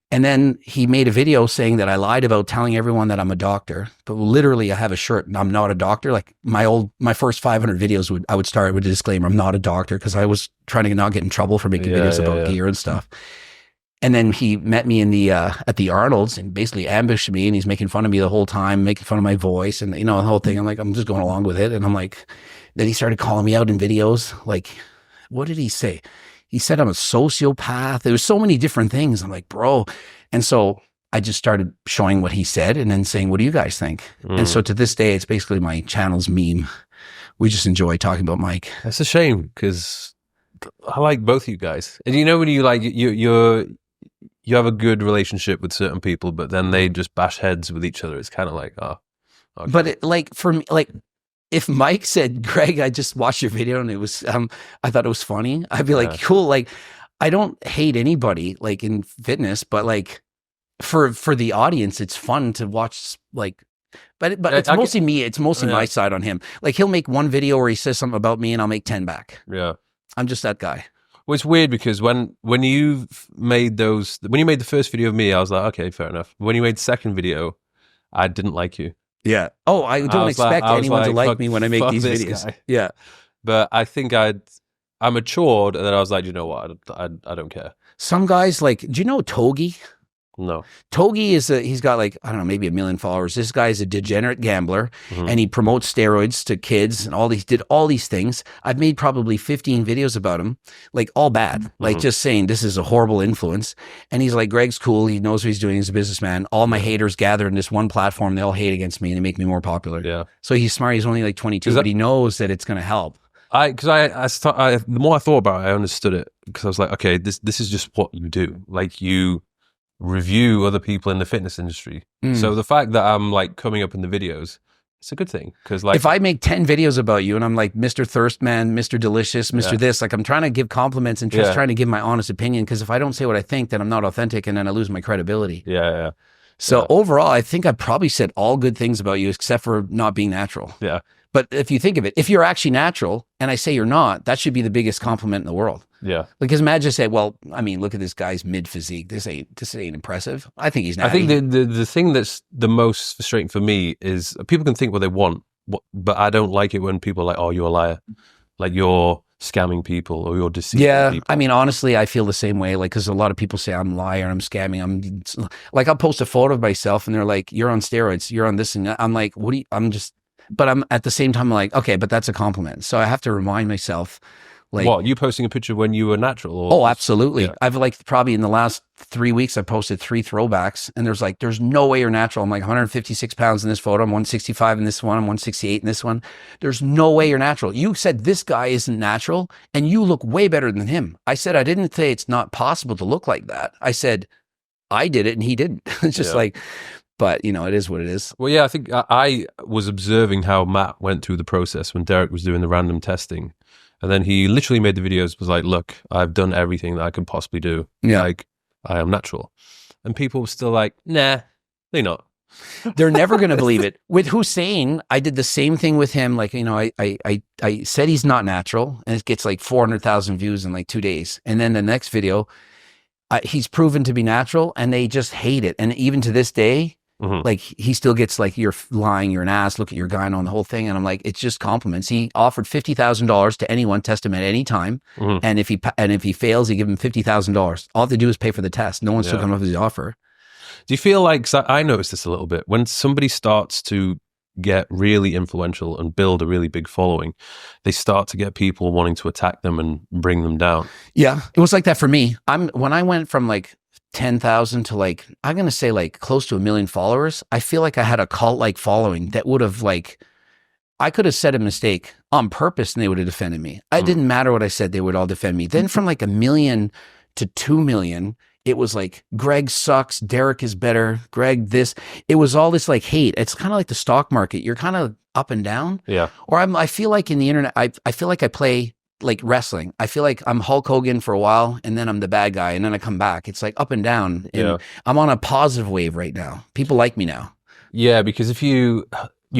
And then he made a video saying that I lied about telling everyone that I'm a doctor, but literally I have a shirt and I'm not a doctor. Like my first 500 videos I would start with a disclaimer. I'm not a doctor because I was trying to not get in trouble for making videos about gear and stuff. And then he met me in at the Arnold's and basically ambushed me and he's making fun of me the whole time, making fun of my voice and, you know, the whole thing. I'm like, I'm just going along with it. And I'm like, then he started calling me out in videos. Like, what did he say? He said I'm a sociopath. There was so many different things. I'm like, bro. And so I just started showing what he said and then saying, what do you guys think? And so to this day, it's basically my channel's meme. We just enjoy talking about Mike. That's a shame because I like both you guys. And you know, when you like, you have a good relationship with certain people, but then they just bash heads with each other. It's kind of like, oh. Okay. But for me, like, if Mike said, Greg, I just watched your video and it was, I thought it was funny, I'd be like, cool. Like, I don't hate anybody like in fitness, but like for the audience, it's fun to watch. Like, but it's mostly me. It's mostly my side on him. Like he'll make one video where he says something about me and I'll make 10 back. Yeah. I'm just that guy. Well, it's weird because when you made the first video of me, I was like, okay, fair enough. When you made the second video, I didn't like you. Yeah. Oh, I don't expect anyone to like me when I make these videos. Guy. Yeah. But I think I matured, and then I was like, you know what? I don't care. Some guys like, do you know Togi? No. Togi he's got like, I don't know, maybe 1 million followers. This guy is a degenerate gambler and he promotes steroids to kids and did all these things. I've made probably 15 videos about him, like all bad, like just saying this is a horrible influence. And he's like, Greg's cool. He knows what he's doing. He's a businessman. All my haters gather in this one platform. They all hate against me and they make me more popular. Yeah. So he's smart. He's only like 22, but he knows that it's going to help. The more I thought about it, I understood it, because I was like, okay, this is just what you do. Like, you review other people in the fitness industry. So the fact that I'm like coming up in the videos, it's a good thing, because like, if I make 10 videos about you and I'm like Mr. Thirstman, Mr. Delicious, Mr. This, like I'm trying to give compliments and just trying to give my honest opinion, because if I don't say what I think, then I'm not authentic and then I lose my credibility. So overall, I think I probably said all good things about you except for not being natural. Yeah. But if you think of it, if you're actually natural and I say you're not, that should be the biggest compliment in the world. Yeah. Because imagine say, well, I mean, look at this guy's mid physique. This ain't impressive. I think he's natty. I think the thing that's the most frustrating for me is people can think what they want, but I don't like it when people are like, oh, you're a liar. Like, you're scamming people or you're deceiving people. I mean, honestly, I feel the same way. Like, because a lot of people say I'm a liar, I'm scamming. I'm like, I'll post a photo of myself and they're like, you're on steroids, you're on this and that. I'm like, what do you, but I'm at the same time like, okay, but that's a compliment. So I have to remind myself, like, what, you posting a picture when you were natural? Or oh, absolutely. Yeah. I've like probably in the last 3 weeks, I posted 3 throwbacks and there's no way you're natural. I'm like 156 pounds in this photo. I'm 165 in this one. I'm 168 in this one. There's no way you're natural. You said this guy isn't natural and you look way better than him. I said, I didn't say it's not possible to look like that. I said, I did it and he didn't. It's just like, but you know, it is what it is. Well, yeah, I think I was observing how Matt went through the process when Derek was doing the random testing. And then he literally made the videos, was like, look, I've done everything that I can possibly do. Yeah. Like, I am natural. And people were still like, nah, they're not. They're never going to believe it. With Hussein, I did the same thing with him. Like, you know, I said he's not natural and it gets like 400,000 views in like 2 days. And then the next video, he's proven to be natural and they just hate it. And even to this day, like he still gets like, you're lying, you're an ass, look at your gyno on the whole thing. And I'm like, it's just compliments. He offered $50,000 to anyone, test him at any time. And if he fails, he give him $50,000. All they do is pay for the test. No one's still coming up with the offer. Do you feel like, so I noticed this a little bit, when somebody starts to get really influential and build a really big following, they start to get people wanting to attack them and bring them down. Yeah. It was like that for me. When I went from like 10,000 to like, I'm going to say like close to 1 million followers, I feel like I had a cult-like following that would have like, I could have said a mistake on purpose and they would have defended me. It didn't matter what I said, they would all defend me. Then from like 1 million to 2 million, it was like, Greg sucks, Derek is better, Greg this. It was all this like hate. It's kind of like the stock market. You're kind of up and down. Yeah. Or I feel like in the internet, I feel like I play like wrestling. I feel like I'm Hulk Hogan for a while and then I'm the bad guy and then I come back. It's like up and down. And I'm on a positive wave right now. People like me now. Yeah, because if you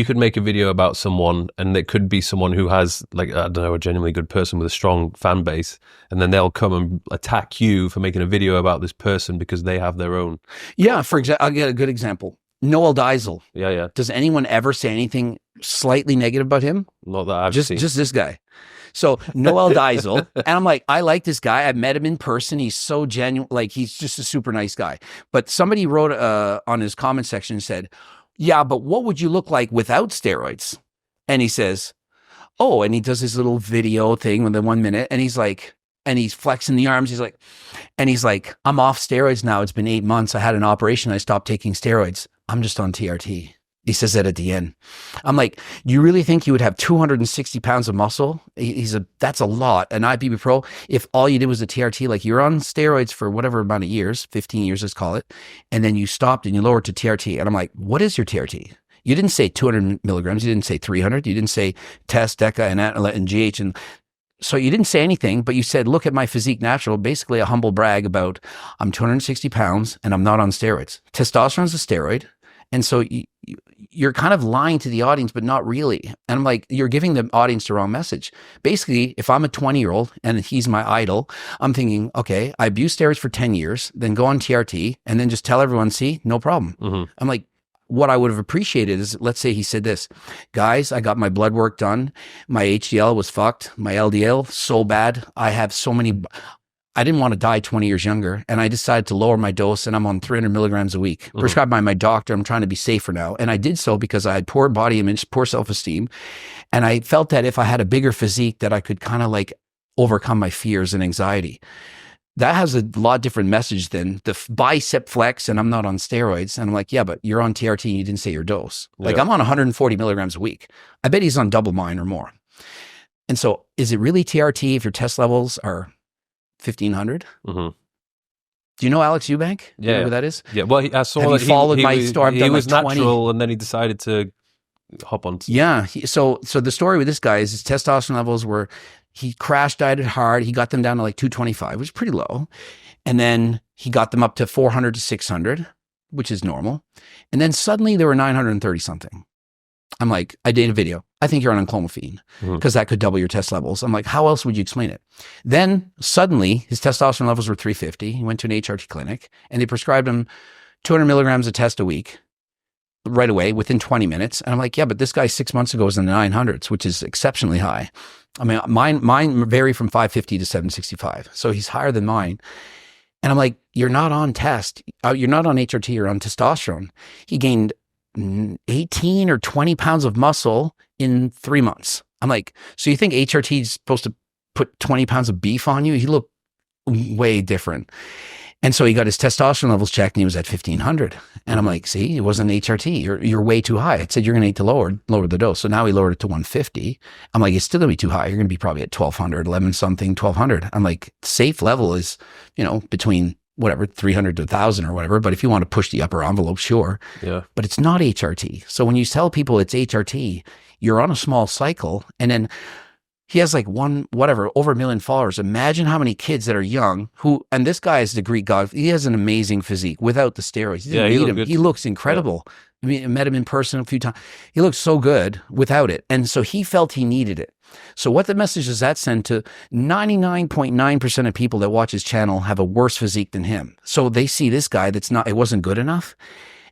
could make a video about someone and it could be someone who has like, I don't know, a genuinely good person with a strong fan base, and then they'll come and attack you for making a video about this person because they have their own. Yeah, for example, I'll get a good example. Noel Diesel. Yeah. Does anyone ever say anything slightly negative about him? Not that I've seen. Just this guy. So Noel Diesel, and I'm like, I like this guy. I met him in person. He's so genuine. Like, he's just a super nice guy. But somebody wrote on his comment section and said, yeah, but what would you look like without steroids? And he says, oh, and he does his little video thing with the 1 minute. And he's like, and he's flexing the arms. He's like, I'm off steroids now. It's been 8 months. I had an operation. I stopped taking steroids. I'm just on TRT. He says that at the end. I'm like, you really think you would have 260 pounds of muscle? That's a lot. An IPB pro, if all you did was a TRT, like you're on steroids for whatever amount of years, 15 years, let's call it. And then you stopped and you lowered to TRT. And I'm like, what is your TRT? You didn't say 200 milligrams. You didn't say 300. You didn't say test, DECA, and GH. And so you didn't say anything, but you said, look at my physique natural, basically a humble brag about I'm 260 pounds and I'm not on steroids. Testosterone is a steroid. And so you're kind of lying to the audience, but not really. And I'm like, you're giving the audience the wrong message. Basically, if I'm a 20-year-old and he's my idol, I'm thinking, okay, I abused steroids for 10 years, then go on TRT and then just tell everyone, see, no problem. I'm like, what I would have appreciated is, let's say he said this, guys, I got my blood work done. My HDL was fucked. My LDL, so bad. I didn't want to die 20 years younger. And I decided to lower my dose, and I'm on 300 milligrams a week, prescribed by my doctor. I'm trying to be safer now. And I did so because I had poor body image, poor self-esteem. And I felt that if I had a bigger physique, that I could kind of like overcome my fears and anxiety. That has a lot different message than the bicep flex and I'm not on steroids. And I'm like, yeah, but you're on TRT and you didn't say your dose. Yeah. Like I'm on 140 milligrams a week. I bet he's on double mine or more. And so is it really TRT if your test levels are 1500? Mm-hmm. Do you know Alex Eubank? Yeah. You know who that is? Yeah. Well, I saw that he followed my story. He was natural and then he decided to hop on. Yeah. So the story with this guy is his testosterone levels were, he crash dieted hard. He got them down to like 225, which is pretty low. And then he got them up to 400 to 600, which is normal. And then suddenly they were 930 something. I'm like, I did a video. I think you're on clomiphene because that could double your test levels. I'm like, how else would you explain it? Then suddenly his testosterone levels were 350. He went to an HRT clinic and they prescribed him 200 milligrams of test a week right away within 20 minutes. And I'm like, yeah, but this guy 6 months ago was in the 900s, which is exceptionally high. I mean, mine vary from 550 to 765. So he's higher than mine. And I'm like, you're not on test. You're not on HRT, you're on testosterone. He gained 18 or 20 pounds of muscle in 3 months. I'm like, so you think HRT is supposed to put 20 pounds of beef on you? He looked way different. And so he got his testosterone levels checked and he was at 1500. And I'm like, see, it wasn't HRT. You're way too high. I said, you're going to need to lower the dose. So now he lowered it to 150. I'm like, it's still going to be too high. You're going to be probably at 1200, 11 something, 1200. I'm like, safe level is, between whatever, 300 to 1000 or whatever. But if you want to push the upper envelope, sure. Yeah. But it's not HRT. So when you tell people it's HRT, you're on a small cycle. And then he has like over 1 million followers. Imagine how many kids that are young and this guy is the Greek god. He has an amazing physique without the steroids. He looks incredible. Yeah. I mean, I met him in person a few times. He looks so good without it. And so he felt he needed it. So what the message does that send to 99.9% of people that watch his channel have a worse physique than him. So they see this guy it wasn't good enough.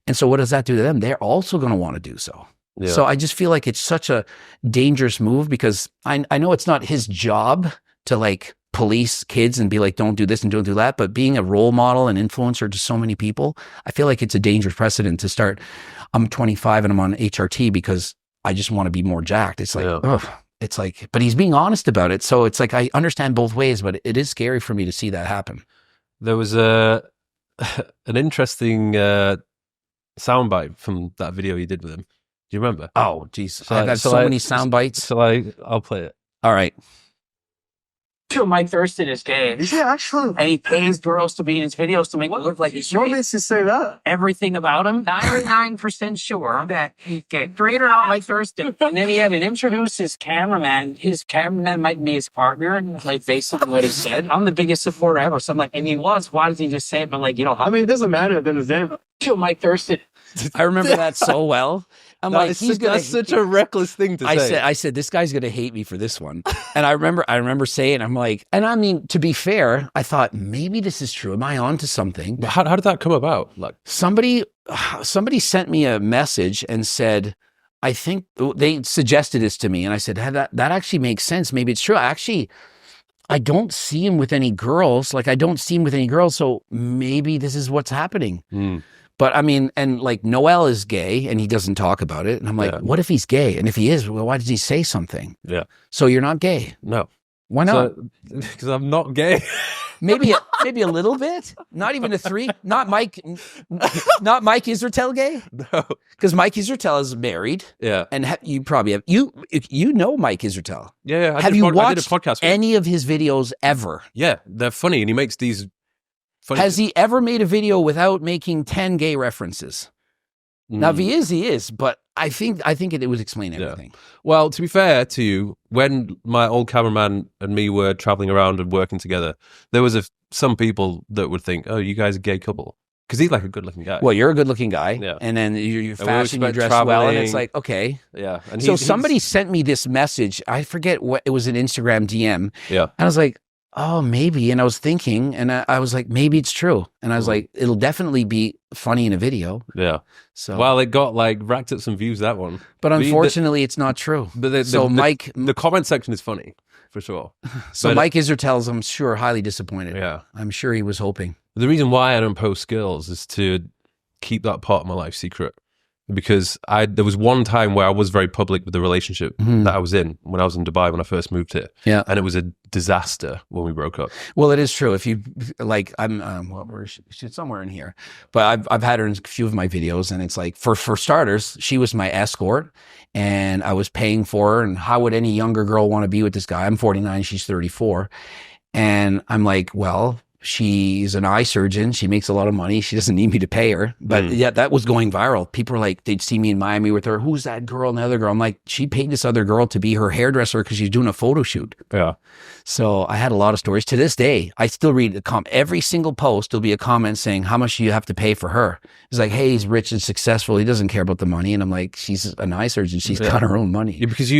And so what does that do to them? They're also going to want to do so. Yeah. So I just feel like it's such a dangerous move because I know it's not his job to like police kids and be like, don't do this and don't do that. But being a role model and influencer to so many people, I feel like it's a dangerous precedent to start. I'm 25 and I'm on HRT because I just want to be more jacked. It's like, it's like, but he's being honest about it. So it's like, I understand both ways, but it is scary for me to see that happen. There was an interesting soundbite from that video you did with him. Do you remember? Oh, geez. I've had so many sound bites. I'll play it. All right. Mike Thurston is gay. Is he actually? And he pays girls to be in his videos to make it look like he's straight. What makes you say that? Everything about him, 99% sure that he's gay. Straight or not, Mike Thurston. And then he had to introduce his cameraman. His cameraman might be his partner, like based on what he said. I'm the biggest supporter ever. So I'm like, and he was. Why does he just say it? But like, I mean, it doesn't matter at the end of the day. Mike Thurston. I remember that so well. I'm like, that's such a reckless thing to say. I said, this guy's going to hate me for this one. And I remember saying, I'm like, and I mean, to be fair, I thought maybe this is true. Am I on to something? How did that come about? Like somebody sent me a message and said, I think they suggested this to me. And I said, that actually makes sense. Maybe it's true. I don't see him with any girls. So maybe this is what's happening. But I mean, and like Noel is gay and he doesn't talk about it. And I'm like, what if he's gay? And if he is, well, why does he say something? Yeah. So you're not gay? No. Why not? Because I'm not gay. maybe a little bit. Not even a 3. Not Mike Israetel gay? No. Because Mike Israetel is married. Yeah. And you probably have, you know Mike Israetel. Yeah. Have you watched I did a podcast with any of his videos ever? Yeah. They're funny and he makes these funny. Has he ever made a video without making 10 gay references? Now, if he is, but I think it would explain everything. Yeah. Well, to be fair to you, when my old cameraman and me were traveling around and working together, there was some people that would think, oh, you guys are a gay couple. Because he's like a good-looking guy. Well, you're a good-looking guy. Yeah. And then you're fashion, you dress well, and it's like, okay. Yeah. And so somebody sent me this message. I forget what, it was an Instagram DM. Yeah. And I was like, oh, maybe. And I was thinking, and I was like, maybe it's true. And I was like, it'll definitely be funny in a video. Yeah. So, Well, it got like racked up some views, that one. but unfortunately, it's not true. But So Mike, the comment section is funny for sure. so but- Mike Isertel's, I'm sure, highly disappointed. Yeah. I'm sure he was hoping. The reason why I don't post skills is to keep that part of my life secret. Because there was one time where I was very public with the relationship that I was in when I was in Dubai when I first moved here. Yeah. And it was a disaster when we broke up. Well, it is true. If you like, I'm well, she's somewhere in here, but I've had her in a few of my videos, and it's like for starters, she was my escort, and I was paying for her. And how would any younger girl want to be with this guy? I'm 49, she's 34, and I'm like, well, she's an eye surgeon. She makes a lot of money. She doesn't need me to pay her. But yeah, that was going viral. People were like, they'd see me in Miami with her. Who's that girl and the other girl? I'm like, she paid this other girl to be her hairdresser because she's doing a photo shoot. Yeah. So I had a lot of stories. To this day, I still read every single post. There'll be a comment saying, how much do you have to pay for her? It's like, hey, he's rich and successful. He doesn't care about the money. And I'm like, she's an eye surgeon. She's got her own money. Yeah, because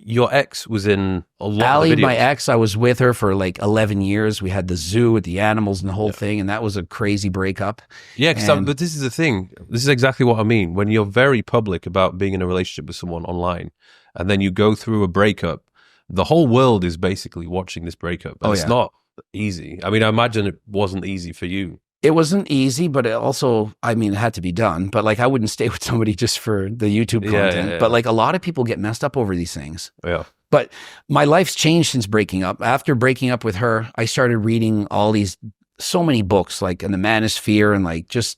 your ex was in a lot Allie, of videos. my ex, I was with her for like 11 years. We had the zoo with the animals and the whole thing, and that was a crazy breakup. Yeah, but this is the thing. This is exactly what I mean. When you're very public about being in a relationship with someone online, and then you go through a breakup, the whole world is basically watching this breakup. And it's not easy. I mean, I imagine it wasn't easy for you. It wasn't easy, but it also, I mean, it had to be done. But like, I wouldn't stay with somebody just for the YouTube content. Yeah. But like, a lot of people get messed up over these things. Yeah. But my life's changed since breaking up. After breaking up with her, I started reading so many books, like, and the Manosphere, and like, just,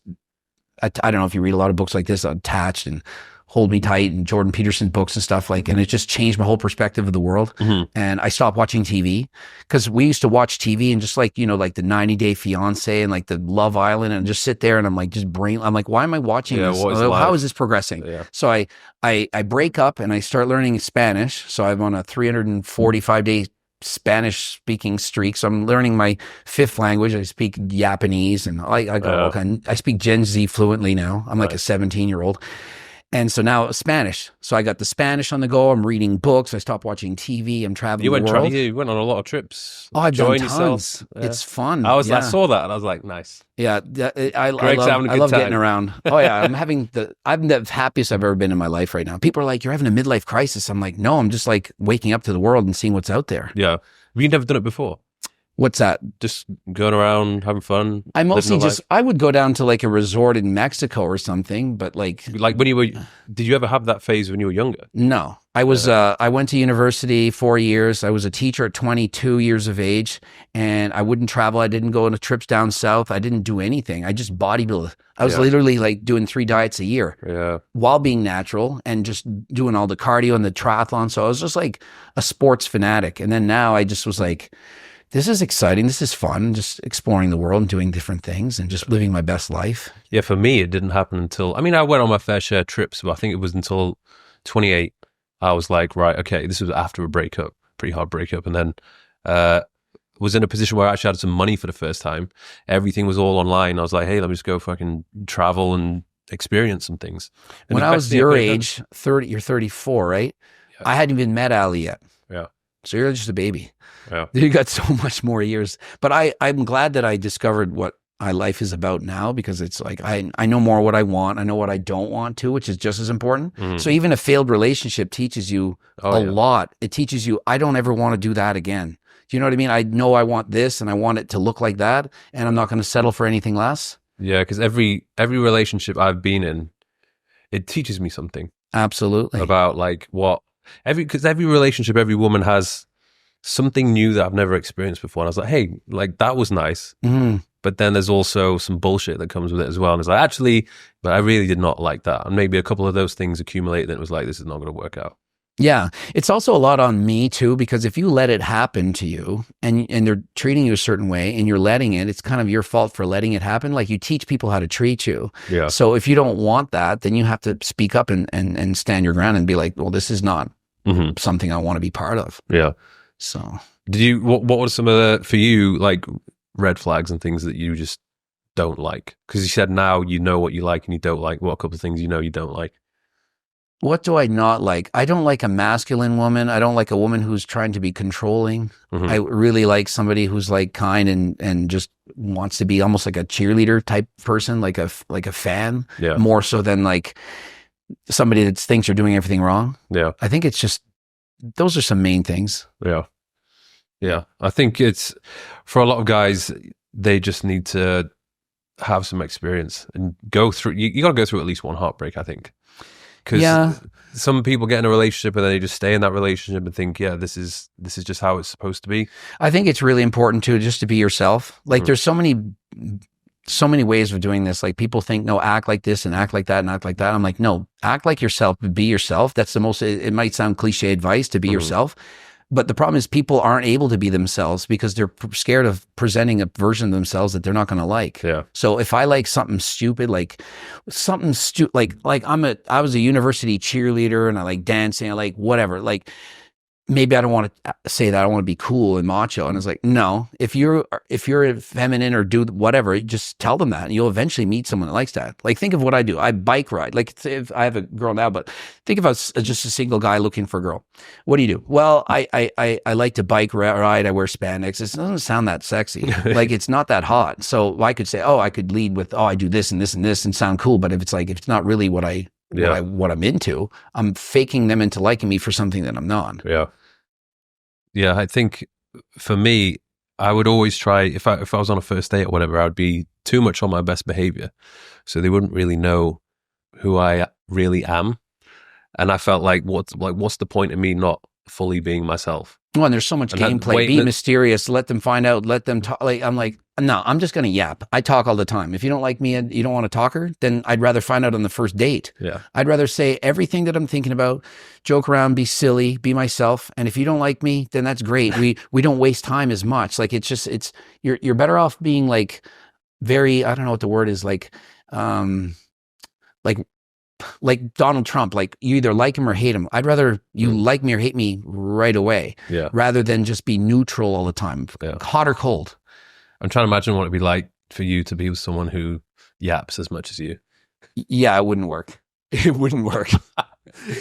I don't know if you read a lot of books like this, Attached and Hold Me Tight and Jordan Peterson's books and stuff, like, and it just changed my whole perspective of the world. And I stopped watching TV because we used to watch TV and just like, you know, like the 90 Day Fiance and like the Love Island, and just sit there and I'm like, I'm like, why am I watching this? How is this progressing? Yeah. So I break up and I start learning Spanish. So I'm on a 345-day Spanish speaking streak. So I'm learning my 5th language. I speak Japanese, and I got all I speak Gen Z fluently now. I'm like a 17-year-old. And so now Spanish. So I got the Spanish on the go. I'm reading books. I stopped watching TV. I'm traveling the world. You went on a lot of trips. Oh, I've done tons. Yourself. Yeah. It's fun. I saw that and I was like, nice. Yeah, I having a good love time. getting around. Oh yeah, I'm the happiest I've ever been in my life right now. People are like, you're having a midlife crisis. I'm like, no, I'm just like waking up to the world and seeing what's out there. Yeah. You've never done it before? What's that? Just going around, having fun? I mostly I would go down to like a resort in Mexico or something, but like when you were, did you ever have that phase when you were younger? No. I was, I went to university 4 years. I was a teacher at 22 years of age, and I wouldn't travel. I didn't go on trips down south. I didn't do anything. I just bodybuilded. I was literally like doing 3 diets a year while being natural and just doing all the cardio and the triathlon. So I was just like a sports fanatic. And then now I just was like, this is exciting. This is fun. Just exploring the world and doing different things and just living my best life. Yeah, for me, it didn't happen until, I mean, I went on my fair share of trips, but I think it was until 28. I was like, right, okay, this was after a breakup, pretty hard breakup. And then was in a position where I actually had some money for the first time. Everything was all online. I was like, hey, let me just go fucking travel and experience some things. And when I was your age, 30, you're 34, right? Yeah. I hadn't even met Ali yet. Yeah. So you're just a baby. Yeah. You got so much more years. But I'm glad that I discovered what my life is about now, because it's like I know more what I want. I know what I don't want to, which is just as important. Mm-hmm. So even a failed relationship teaches you a lot. It teaches you, I don't ever want to do that again. Do you know what I mean? I know I want this and I want it to look like that, and I'm not going to settle for anything less. Yeah, because every relationship I've been in, it teaches me something. Absolutely. About like because every relationship, every woman has something new that I've never experienced before. And I was like, hey, like that was nice. Mm-hmm. But then there's also some bullshit that comes with it as well. And it's like, actually, but I really did not like that. And maybe a couple of those things accumulated and it was like, this is not going to work out. Yeah. It's also a lot on me too, because if you let it happen to you and they're treating you a certain way and you're letting it, it's kind of your fault for letting it happen. Like you teach people how to treat you. Yeah. So if you don't want that, then you have to speak up and stand your ground and be like, well, this is not something I want to be part of. Yeah. So did you, what were some of the, for you, like red flags and things that you just don't like? Because you said now you know what you like and you don't like. What a couple of things you know you don't like? What do I not like? I don't like a masculine woman. I don't like a woman who's trying to be controlling. Mhm. I really like somebody who's like kind and just wants to be almost like a cheerleader type person, like a fan, Yeah. more so than like somebody that thinks you're doing everything wrong. Yeah. I think it's just those are some main things. Yeah. Yeah. I think it's for a lot of guys, they just need to have some experience and go through. You got to go through at least one heartbreak, I think. Because some people get in a relationship and then they just stay in that relationship and think, yeah, this is just how it's supposed to be. I think it's really important too, just to be yourself. Like there's so many ways of doing this. Like people think, no, act like this and act like that and act like that. I'm like, no, act like yourself, be yourself. That's the most, it might sound cliche advice to be yourself. But the problem is people aren't able to be themselves because they're scared of presenting a version of themselves that they're not going to like. Yeah. So if I like something stupid, like I was a university cheerleader and I like dancing, I like whatever, like maybe I don't want to say that I want to be cool and macho. And it's like, no, if you're feminine or do whatever, just tell them that and you'll eventually meet someone that likes that. Like think of what I do. I bike ride. Like if I have a girl now, but think of us as just a single guy looking for a girl. What do? Well, I like to bike ride. I wear spandex. It doesn't sound that sexy. Like it's not that hot. So I could say, I could lead with, I do this and this and this and sound cool. But if it's not really what I'm into, I'm faking them into liking me for something that I'm not. Yeah. Yeah. I think for me, I would always try, if I was on a first date or whatever, I would be too much on my best behavior. So they wouldn't really know who I really am. And I felt like, what's the point of me not fully being myself? Well, and there's so much gameplay. Be mysterious. Let them find out. Let them talk. Like I'm like, no, I'm just gonna yap. I talk all the time. If you don't like me and you don't want to talk her, then I'd rather find out on the first date. Yeah. I'd rather say everything that I'm thinking about, joke around, be silly, be myself. And if you don't like me, then that's great. We don't waste time as much. Like you're better off being like very, I don't know what the word is, like Donald Trump, like you either like him or hate him. I'd rather you like me or hate me right away, rather than just be neutral all the time, hot or cold. I'm trying to imagine what it'd be like for you to be with someone who yaps as much as you. Yeah, it wouldn't work. It wouldn't work.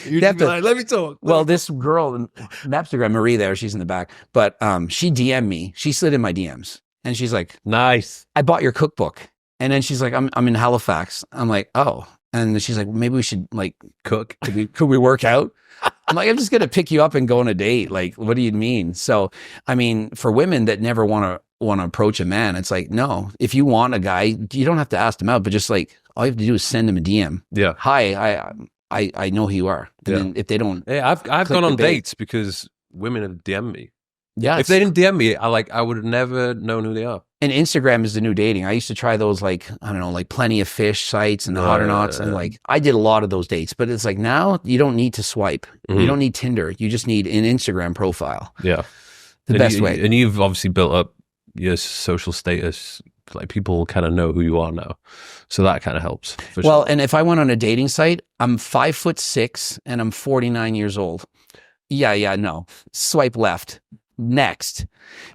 You'd have to, like, let me talk. Well, this girl in Instagram, Marie there, she's in the back, but she DM'd me. She slid in my DMs and she's like, nice. I bought your cookbook. And then she's like, I'm in Halifax. I'm like, oh. And she's like, maybe we should like cook. Could we work out? I'm like, I'm just going to pick you up and go on a date. Like, what do you mean? So, I mean, for women that never want to approach a man, it's like, no, if you want a guy, you don't have to ask him out, but just like, all you have to do is send him a DM. Yeah. Hi, I know who you are. And then if they don't. Yeah, I've gone on dates because women have DM'd me. Yeah. If they didn't DM me, I would have never known who they are. And Instagram is the new dating. I used to try those, like, I don't know, like Plenty of Fish sites and the Hot or Nots. And like, I did a lot of those dates, but it's like now you don't need to swipe. You don't need Tinder. You just need an Instagram profile. Yeah. The best way. And you've obviously built up your social status. Like people kind of know who you are now. So that kind of helps. Well, and if I went on a dating site, I'm 5'6" and I'm 49 years old. Yeah, no. Swipe left. Next.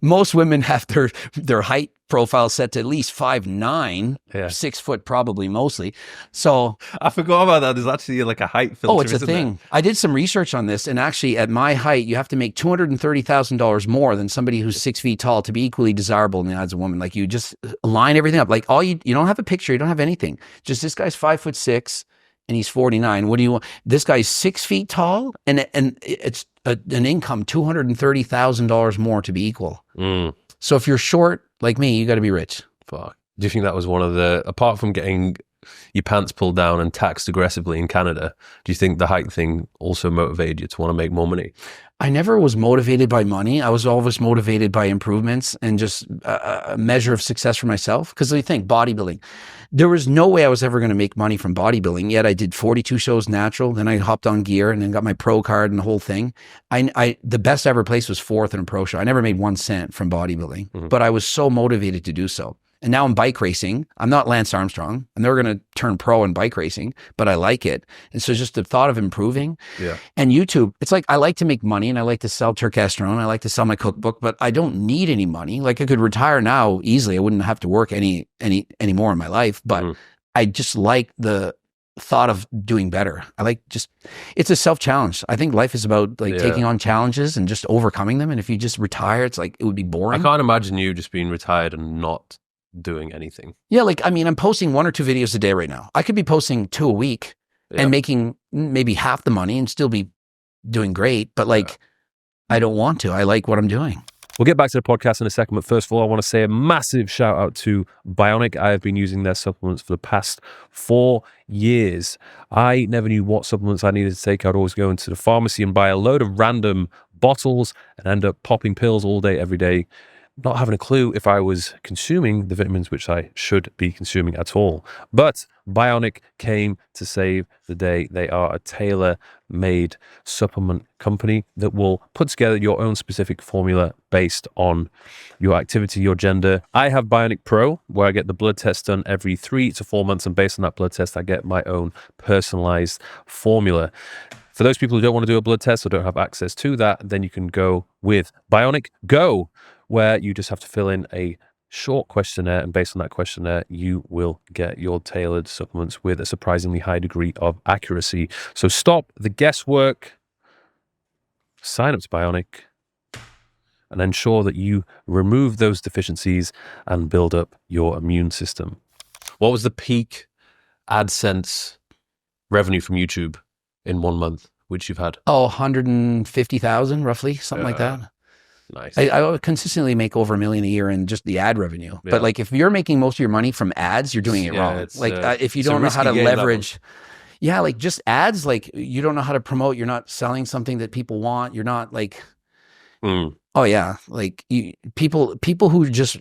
Most women have their height profile set to at least 5'9", 6 foot probably mostly. So I forgot about that. There's actually like a height filter. Oh, it's a thing. I did some research on this, and actually at my height, you have to make $230,000 more than somebody who's 6 feet tall to be equally desirable in the eyes of a woman. Like you just line everything up. Like you don't have a picture, you don't have anything. Just this guy's 5'6" and he's 49. What do you want? This guy's 6 feet tall, and it's an income $230,000 more to be equal. So if you're short like me, you got to be rich. Fuck. Do you think that was one of the, apart from getting your pants pulled down and taxed aggressively in Canada, do you think the height thing also motivated you to want to make more money? I never was motivated by money. I was always motivated by improvements and just a measure of success for myself. Because you think bodybuilding, there was no way I was ever going to make money from bodybuilding. Yet I did 42 shows natural. Then I hopped on gear and then got my pro card and the whole thing. The best I ever placed was 4th in a pro show. I never made 1 cent from bodybuilding, but I was so motivated to do so. And now I'm bike racing. I'm not Lance Armstrong. I'm never going to turn pro in bike racing, but I like it. And so just the thought of improving. Yeah. And YouTube, it's like I like to make money and I like to sell Turkesterone. I like to sell my cookbook, but I don't need any money. Like I could retire now easily. I wouldn't have to work any more in my life. But I just like the thought of doing better. I like it's a self-challenge. I think life is about like taking on challenges and just overcoming them. And if you just retire, it's like, it would be boring. I can't imagine you just being retired and not doing anything. Yeah. Like, I mean, I'm posting 1 or 2 videos a day right now. I could be posting 2 a week and making maybe half the money and still be doing great. But like, I don't want to. I like what I'm doing. We'll get back to the podcast in a second, but first of all, I want to say a massive shout out to Bionic. I have been using their supplements for the past 4 years. I never knew what supplements I needed to take. I'd always go into the pharmacy and buy a load of random bottles and end up popping pills all day, every day, not having a clue if I was consuming the vitamins which I should be consuming at all. But Bionic came to save the day. They are a tailor-made supplement company that will put together your own specific formula based on your activity, your gender. I have Bionic Pro, where I get the blood test done every 3 to 4 months, and based on that blood test, I get my own personalized formula. For those people who don't want to do a blood test or don't have access to that, then you can go with Bionic Go, where you just have to fill in a short questionnaire, and based on that questionnaire, you will get your tailored supplements with a surprisingly high degree of accuracy. So stop the guesswork, sign up to Bionic, and ensure that you remove those deficiencies and build up your immune system. What was the peak AdSense revenue from YouTube in 1 month, which you've had? Oh, 150,000 roughly, something like that. Nice. I would consistently make over $1 million a year in just the ad revenue. Yeah. But like, if you're making most of your money from ads, you're doing it wrong. Like if you don't know how to leverage, like just ads, like you don't know how to promote, you're not selling something that people want. You're not like, oh yeah. Like people who just,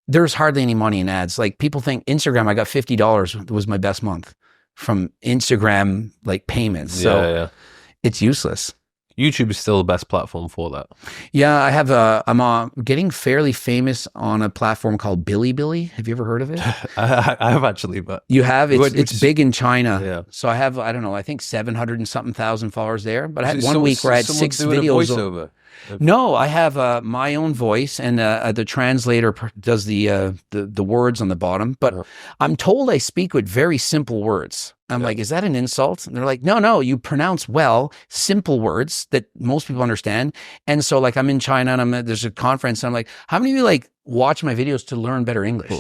there's hardly any money in ads. Like people think Instagram, I got $50 was my best month from Instagram, like payments. So it's useless. YouTube is still the best platform for that. Yeah, I have I'm getting fairly famous on a platform called Bilibili. Have you ever heard of it? I have actually, but you have. It's big in China. Yeah. So I have, I don't know, I think 700 and something thousand followers there. But I had 1 week where I had 6 videos. Voiceover. No, I have my own voice, and the translator does the words on the bottom. But I'm told I speak with very simple words. I'm like, is that an insult? And they're like, no, you pronounce well simple words that most people understand. And so like, I'm in China and there's a conference, and I'm like, how many of you like watch my videos to learn better English?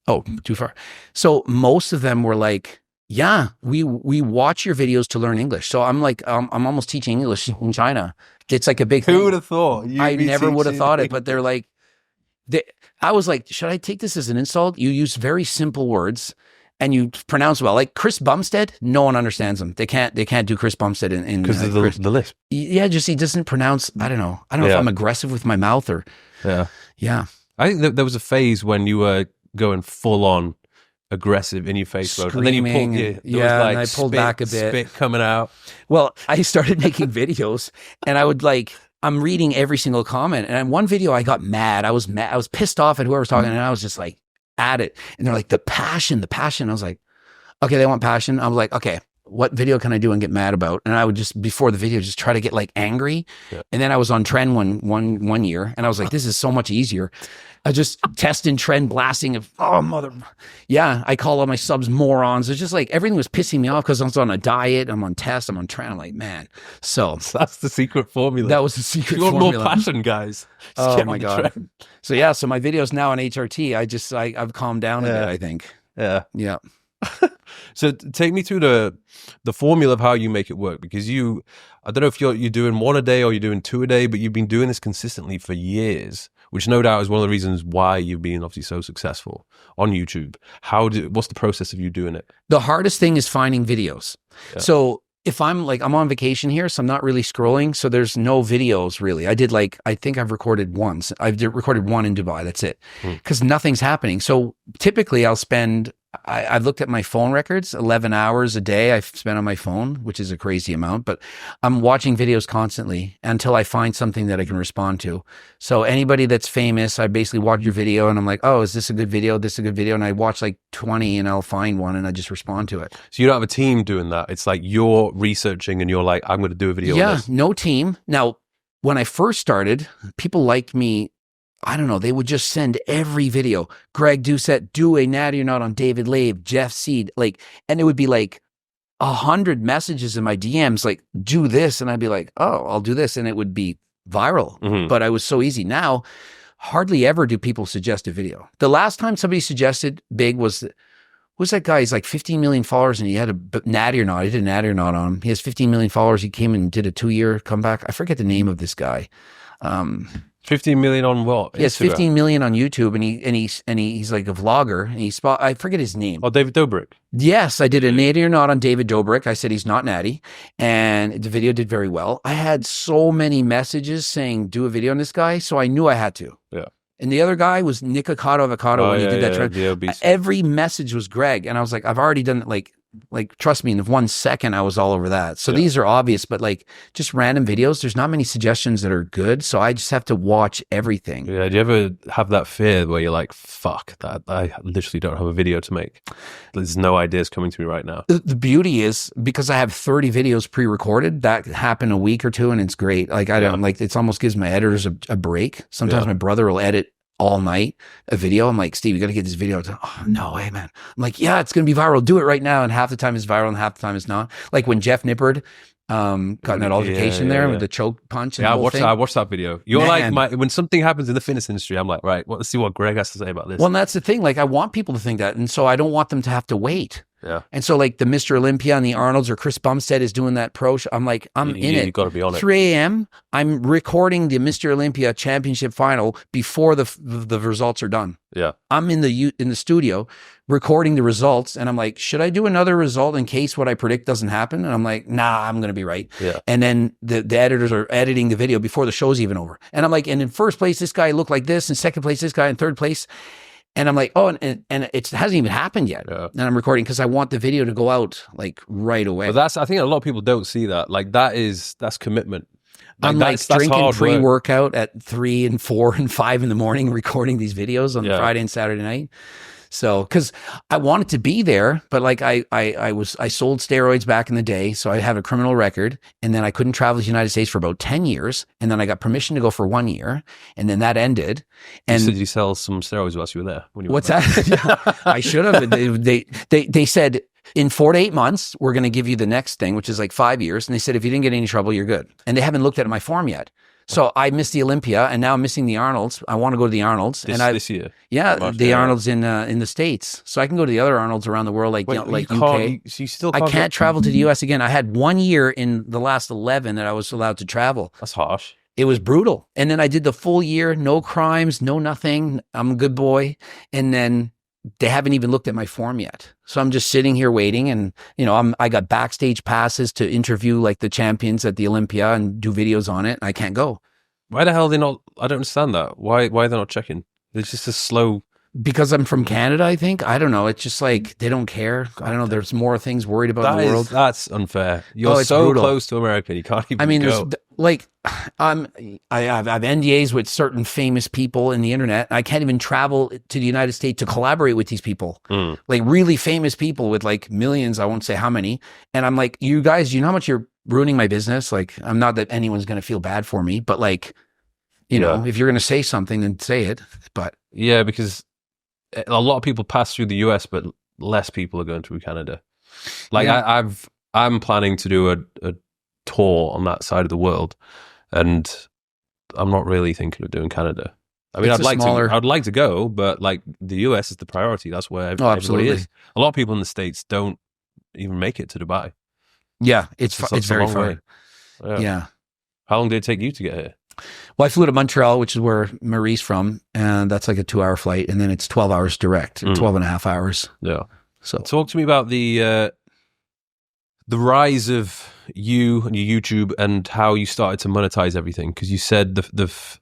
Oh, too far. So most of them were like, yeah, we watch your videos to learn English. So I'm like, I'm almost teaching English in China. It's like a big thing. Who would have thought? I never would have thought it, but they're like, I was like, should I take this as an insult? You use very simple words and you pronounce well. Like Chris Bumstead, no one understands him. They can't do Chris Bumstead in because of the lisp. Yeah, just he doesn't pronounce. I don't know if I'm aggressive with my mouth or. Yeah. I think that there was a phase when you were going full on aggressive in your face mode, and then you pulled, and I pulled back a bit, spit coming out. Well, I started making videos, and I would like, I'm reading every single comment, and in one video I got mad. I was pissed off at whoever was talking, and I was just like at it, and they're like, the passion. I was like, okay, they want passion. I was like, okay, what video can I do and get mad about? And I would just, before the video, just try to get like angry. And then I was on trend one year, and I was like, this is so much easier. I just testing trend blasting of, I call all my subs morons. It's just like everything was pissing me off because I was on a diet, I'm on test, I'm on trend. I'm like, man. So that's the secret formula. That was the secret formula. formula. You want more passion, guys. Oh my God. So so my videos now on HRT, I've calmed down a bit, I think. Yeah. So take me through the formula of how you make it work, because I don't know if you're doing 1 a day or you're doing 2 a day, but you've been doing this consistently for years, which no doubt is one of the reasons why you've been obviously so successful on YouTube. What's the process of you doing it? The hardest thing is finding videos. So if I'm on vacation here, so I'm not really scrolling. So there's no videos really. I think I've recorded once. I've recorded one in Dubai. That's it. Because nothing's happening. So typically I'll spend, I've looked at my phone records, 11 hours a day I've spent on my phone, which is a crazy amount, but I'm watching videos constantly until I find something that I can respond to. So anybody that's famous, I basically watch your video and I'm like, oh, is this a good video? This is a good video. And I watch like 20 and I'll find one and I just respond to it. So you don't have a team doing that. It's like you're researching and you're like, I'm going to do a video on this. No team. Now, when I first started, people like me, I don't know, they would just send every video. Greg Doucette, do a Natty or not on David Labe, Jeff Seed, and it would be like 100 messages in my DMs like, do this. And I'd be like, oh, I'll do this. And it would be viral. But I was so easy. Now, hardly ever do people suggest a video. The last time somebody suggested big was that guy? He's like 15 million followers and he had a Natty or not. He did a Natty or not on him. He has 15 million followers. He came and did a 2-year comeback. I forget the name of this guy. 15 million on what? He has 15 million on YouTube, and he's like a vlogger. And I forget his name. Oh, David Dobrik. Yes, I did a Natty or not on David Dobrik. I said he's not Natty, and the video did very well. I had so many messages saying do a video on this guy, so I knew I had to. Yeah. And the other guy was Nick Avocado when he did that trend. Every message was Greg, and I was like, I've already done it. Like trust me, in 1 second I was all over that. So these are obvious, but like just random videos, there's not many suggestions that are good. So I just have to watch everything. Yeah. Do you ever have that fear where you're like, fuck that, I literally don't have a video to make. There's no ideas coming to me right now. The beauty is because I have 30 videos pre-recorded, that happen a week or two and it's great. Like I don't like, it almost gives my editors a break. Sometimes my brother will edit all night a video. I'm like, Steve, you got to get this video. Oh, no way, man. I'm like, yeah, it's going to be viral. Do it right now. And half the time it's viral and half the time it's not. Like when Jeff Nippard got in that altercation there with the choke punch. And I watched that video. You're like, when something happens in the fitness industry, I'm like, right, let's see what Greg has to say about this. Well, and that's the thing. Like I want people to think that. And so I don't want them to have to wait. Yeah. And so like the Mr. Olympia and the Arnolds or Chris Bumstead is doing that pro show. I'm like, I'm in it. You got to be on it. 3 a.m. I'm recording the Mr. Olympia championship final before the results are done. Yeah. I'm in the studio recording the results and I'm like, should I do another result in case what I predict doesn't happen? And I'm like, nah, I'm going to be right. Yeah. And then the editors are editing the video before the show's even over. And I'm like, and in first place, this guy looked like this. In second place, this guy. In third place. And I'm like, oh, and it hasn't even happened yet. Yeah. And I'm recording because I want the video to go out like right away. But I think a lot of people don't see that. Like that's commitment. Like, I'm like drinking pre-workout at 3 and 4 and 5 in the morning, recording these videos on Friday and Saturday night. So, because I wanted to be there, but like I sold steroids back in the day, so I have a criminal record, and then I couldn't travel to the United States for about 10 years, and then I got permission to go for 1 year, and then that ended. And did you sell some steroids whilst you were there? What's that? I should have. They said in 4 to 8 months we're going to give you the next thing, which is like 5 years, and they said if you didn't get any trouble, you're good. And they haven't looked at my form yet. So I missed the Olympia, and now I'm missing the Arnolds. I want to go to the Arnolds. This year? Yeah, the Arnolds in the States. So I can go to the other Arnolds around the world, like UK. I can't travel to the US again. I had 1 year in the last 11 that I was allowed to travel. That's harsh. It was brutal. And then I did the full year, no crimes, no nothing. I'm a good boy. And then they haven't even looked at my form yet. So I'm just sitting here waiting, and I got backstage passes to interview like the champions at the Olympia and do videos on it. I can't go. Why the hell are they not? I don't understand that. Why are they not checking? It's just a slow. Because I'm from Canada, I think. I don't know. It's just like they don't care. I don't know. There's more things worried about in the world. That's unfair. You're so brutal. Close to America, you can't even. I mean, go. I have NDAs with certain famous people in the internet. I can't even travel to the United States to collaborate with these people, like really famous people with like millions. I won't say how many. And I'm like, you guys, you know how much you're ruining my business? Like, I'm not that anyone's going to feel bad for me, but like, you know, if you're going to say something, then say it. But yeah, because a lot of people pass through the US, but less people are going through Canada. Like I'm planning to do a tour on that side of the world, and I'm not really thinking of doing Canada. I mean, I'd like to go, but like the US is the priority. That's where everybody is. A lot of people in the States don't even make it to Dubai. Yeah, it's very far. Yeah. How long did it take you to get here? Well, I flew to Montreal, which is where Marie's from, and that's like a 2-hour flight, and then it's 12 hours direct, 12 and a half hours. Yeah. So talk to me about the rise of you and your YouTube and how you started to monetize everything. Because you said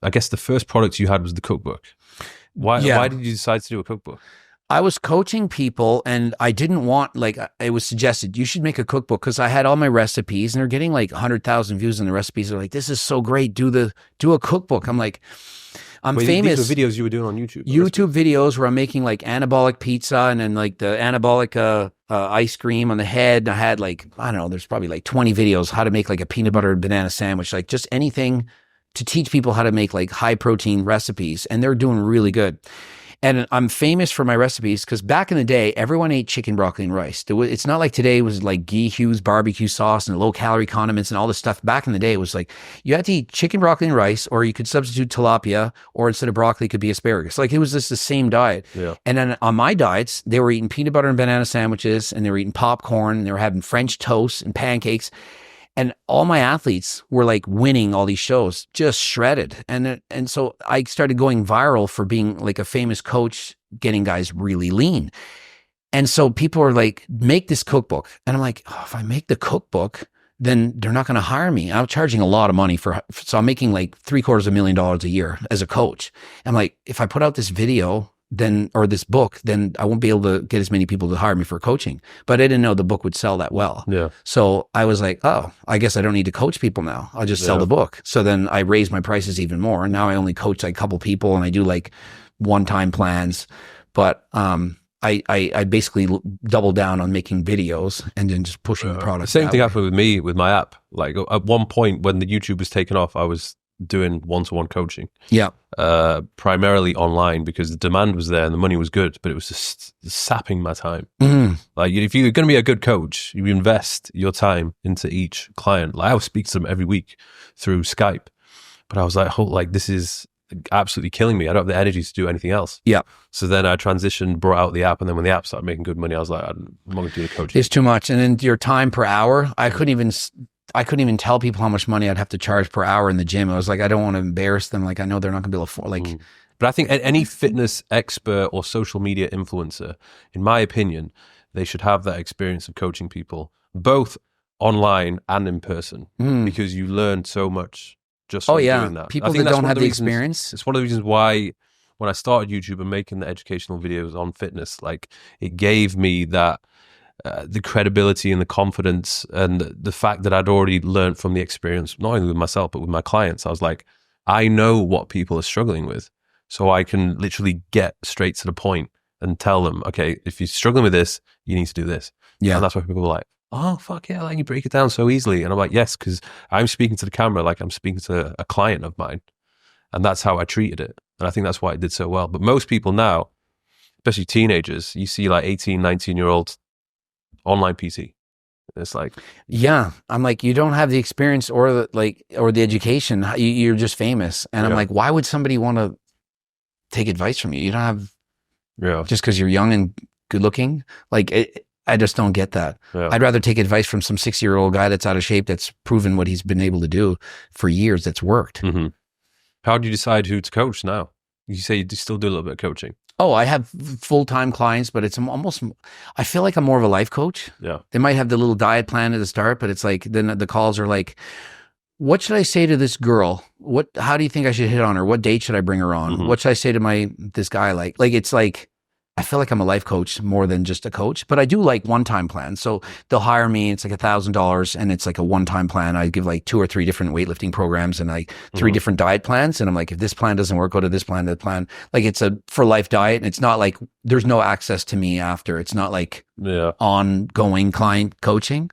I guess the first product you had was the cookbook. Why did you decide to do a cookbook? I was coaching people, and I didn't want, like, it was suggested, you should make a cookbook, because I had all my recipes, and they're getting like 100,000 views on the recipes. They're like, this is so great. Do a cookbook. I'm like, I'm famous. These were videos you were doing on YouTube. YouTube videos where I'm making like anabolic pizza and then like the anabolic ice cream on the head. I had like, I don't know, there's probably like 20 videos how to make like a peanut butter and banana sandwich, like just anything to teach people how to make like high protein recipes. And they're doing really good. And I'm famous for my recipes because back in the day, everyone ate chicken, broccoli, and rice. It's not like today was like ghee Hughes barbecue sauce and low calorie condiments and all this stuff. Back in the day, it was like you had to eat chicken, broccoli, and rice, or you could substitute tilapia, or instead of broccoli, it could be asparagus. Like it was just the same diet. Yeah. And then on my diets, they were eating peanut butter and banana sandwiches, and they were eating popcorn, and they were having French toast and pancakes. And all my athletes were like winning all these shows, just shredded. And so I started going viral for being like a famous coach, getting guys really lean. And so people are like, make this cookbook. And I'm like, oh, if I make the cookbook, then they're not going to hire me. I'm charging a lot of money so I'm making like $750,000 a year as a coach. I'm like, if I put out this video, or this book, then I won't be able to get as many people to hire me for coaching. But I didn't know the book would sell that well. Yeah. So I was like, oh, I guess I don't need to coach people now. I'll just sell the book. So then I raised my prices even more. And now I only coach like a couple people, and I do like one-time plans. But I basically doubled down on making videos and then just pushing the product. The same thing happened with me with my app. Like at one point when the YouTube was taken off, I was doing one-to-one coaching. Yeah. Primarily online because the demand was there and the money was good, but it was just sapping my time. Like if you're going to be a good coach, you invest your time into each client. Like I would speak to them every week through Skype, but I was like, this is absolutely killing me. I don't have the energy to do anything else. Yeah. So then I transitioned, brought out the app, and then when the app started making good money, I was like, I'm not going to do the coaching. It's too much. And then your time per hour, I couldn't even tell people how much money I'd have to charge per hour in the gym. I was like, I don't want to embarrass them. Like, I know they're not going to be able to afford, like. But I think any fitness expert or social media influencer, in my opinion, they should have that experience of coaching people, both online and in person, because you learn so much just from doing that. People that don't have the experience. It's one of the reasons why when I started YouTube and making the educational videos on fitness, like it gave me that the credibility and the confidence and the fact that I'd already learned from the experience, not only with myself, but with my clients. I was like, I know what people are struggling with. So I can literally get straight to the point and tell them, okay, if you're struggling with this, you need to do this. Yeah. And that's why people are like, oh, fuck yeah, like you break it down so easily. And I'm like, yes, because I'm speaking to the camera like I'm speaking to a client of mine. And that's how I treated it. And I think that's why it did so well. But most people now, especially teenagers, you see like 18, 19-year-olds online PT. It's like, yeah, I'm like, you don't have the experience or the education. You're just famous. And I'm like, why would somebody want to take advice from you? You don't have, just because you're young and good looking. Like, I just don't get that. Yeah. I'd rather take advice from some 60-year-old guy that's out of shape, that's proven what he's been able to do for years, that's worked. Mm-hmm. How do you decide who to coach now? You say you still do a little bit of coaching. Oh, I have full-time clients, but it's almost, I feel like I'm more of a life coach. Yeah. They might have the little diet plan at the start, but it's like, then the calls are like, what should I say to this girl? How do you think I should hit on her? What date should I bring her on? Mm-hmm. What should I say to this guy? Like, it's like, I feel like I'm a life coach more than just a coach, but I do like one-time plans. So they'll hire me. It's like $1,000 and it's like a one-time plan. I give like 2 or 3 different weightlifting programs and like 3 different diet plans. And I'm like, if this plan doesn't work, go to this plan, that plan. Like it's a for life diet. And it's not like there's no access to me after. It's not like ongoing client coaching.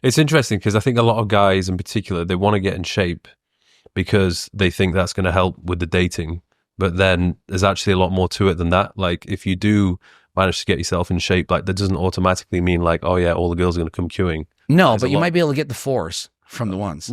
It's interesting because I think a lot of guys in particular, they want to get in shape because they think that's going to help with the dating. But then there's actually a lot more to it than that. Like if you do manage to get yourself in shape, like that doesn't automatically mean like, oh yeah, all the girls are going to come queuing. No, but you might be able to get the 4s from the ones.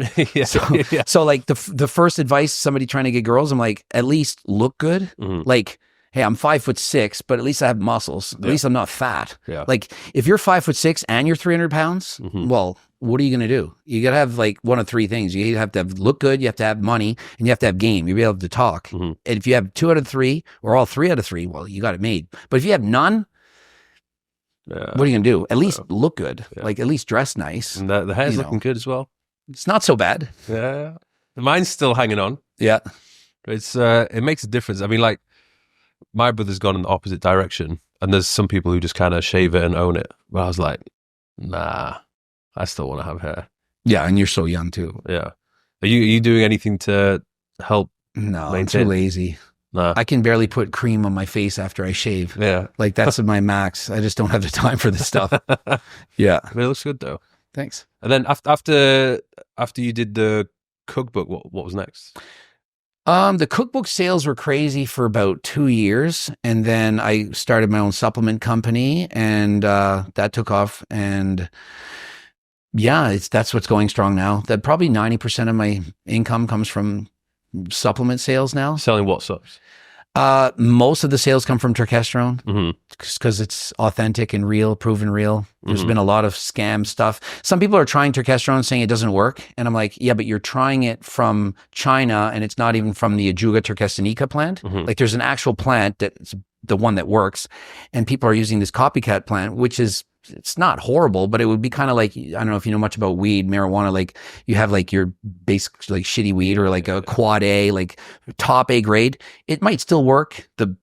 So like the first advice, somebody trying to get girls, I'm like, at least look good. Mm-hmm. Like, hey, I'm 5'6", but at least I have muscles. At least I'm not fat. Yeah. Like if you're 5'6" and you're 300 pounds, well, what are you going to do? You got to have like one of 3 things. You have to look good, you have to have money, and you have to have game. You'll be able to talk. Mm-hmm. And if you have 2 out of 3 or all 3 out of 3, well, you got it made. But if you have none, what are you going to do? At least look good. Yeah. Like at least dress nice. And the hair's looking good as well. It's not so bad. Yeah. Mine's still hanging on. Yeah. It's it makes a difference. I mean, like my brother's gone in the opposite direction, and there's some people who just kind of shave it and own it. But I was like, nah. I still want to have hair. Yeah, and you're so young too. Yeah. Are you doing anything to help? No, maintain? I'm too lazy. Nah. I can barely put cream on my face after I shave. Yeah. Like that's my max. I just don't have the time for this stuff. Yeah. But it looks good though. Thanks. And then after you did the cookbook, what was next? The cookbook sales were crazy for about 2 years, and then I started my own supplement company, and that took off. And yeah, that's what's going strong now. That probably 90% of my income comes from supplement sales now. Selling what subs? Most of the sales come from Turkesterone Mm-hmm. because it's authentic and real, proven real. There's been a lot of scam stuff. Some people are trying Turkesterone saying it doesn't work. And I'm like, yeah, but you're trying it from China and it's not even from the Ajuga turkestanica plant. Like there's an actual plant that's the one that works. And people are using this copycat plant, which is, it's not horrible, but it would be kind of like, I don't know if you know much about weed, marijuana, like you have like your basic like shitty weed or like a quad A, like top A grade. It might still work, the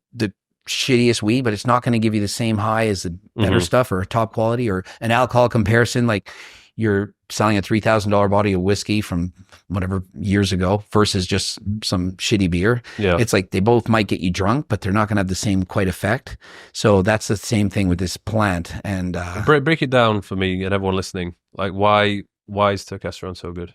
shittiest weed, but it's not going to give you the same high as the better stuff or top quality or an alcohol comparison. Like you're selling a $3,000 bottle of whiskey from whatever years ago versus just some shitty beer. Yeah. It's like they both might get you drunk, but they're not going to have the same quite effect. So that's the same thing with this plant. And break it down for me and everyone listening. Like why is Turkesterone so good?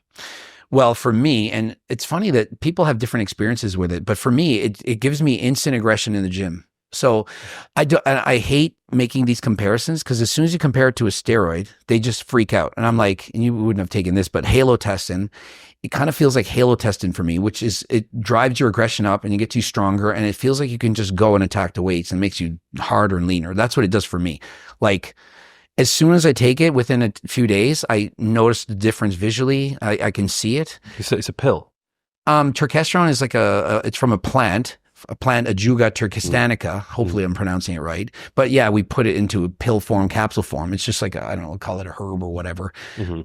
well, for me, and it's funny that people have different experiences with it, but for me, it gives me instant aggression in the gym. So I hate making these comparisons because as soon as you compare it to a steroid, they just freak out. And I'm like, and you wouldn't have taken this, but halotestin, it kind of feels like halotestin for me, which is it drives your aggression up and you get you stronger. And it feels like you can just go and attack the weights and makes you harder and leaner. That's what it does for me. Like as soon as I take it within a few days, I notice the difference visually. I can see it. It's a pill. Turkesterone is like it's from a plant Ajuga turkestanica. Hopefully I'm pronouncing it right. But yeah, we put it into a pill form, capsule form. It's just like, I don't know, call it a herb or whatever.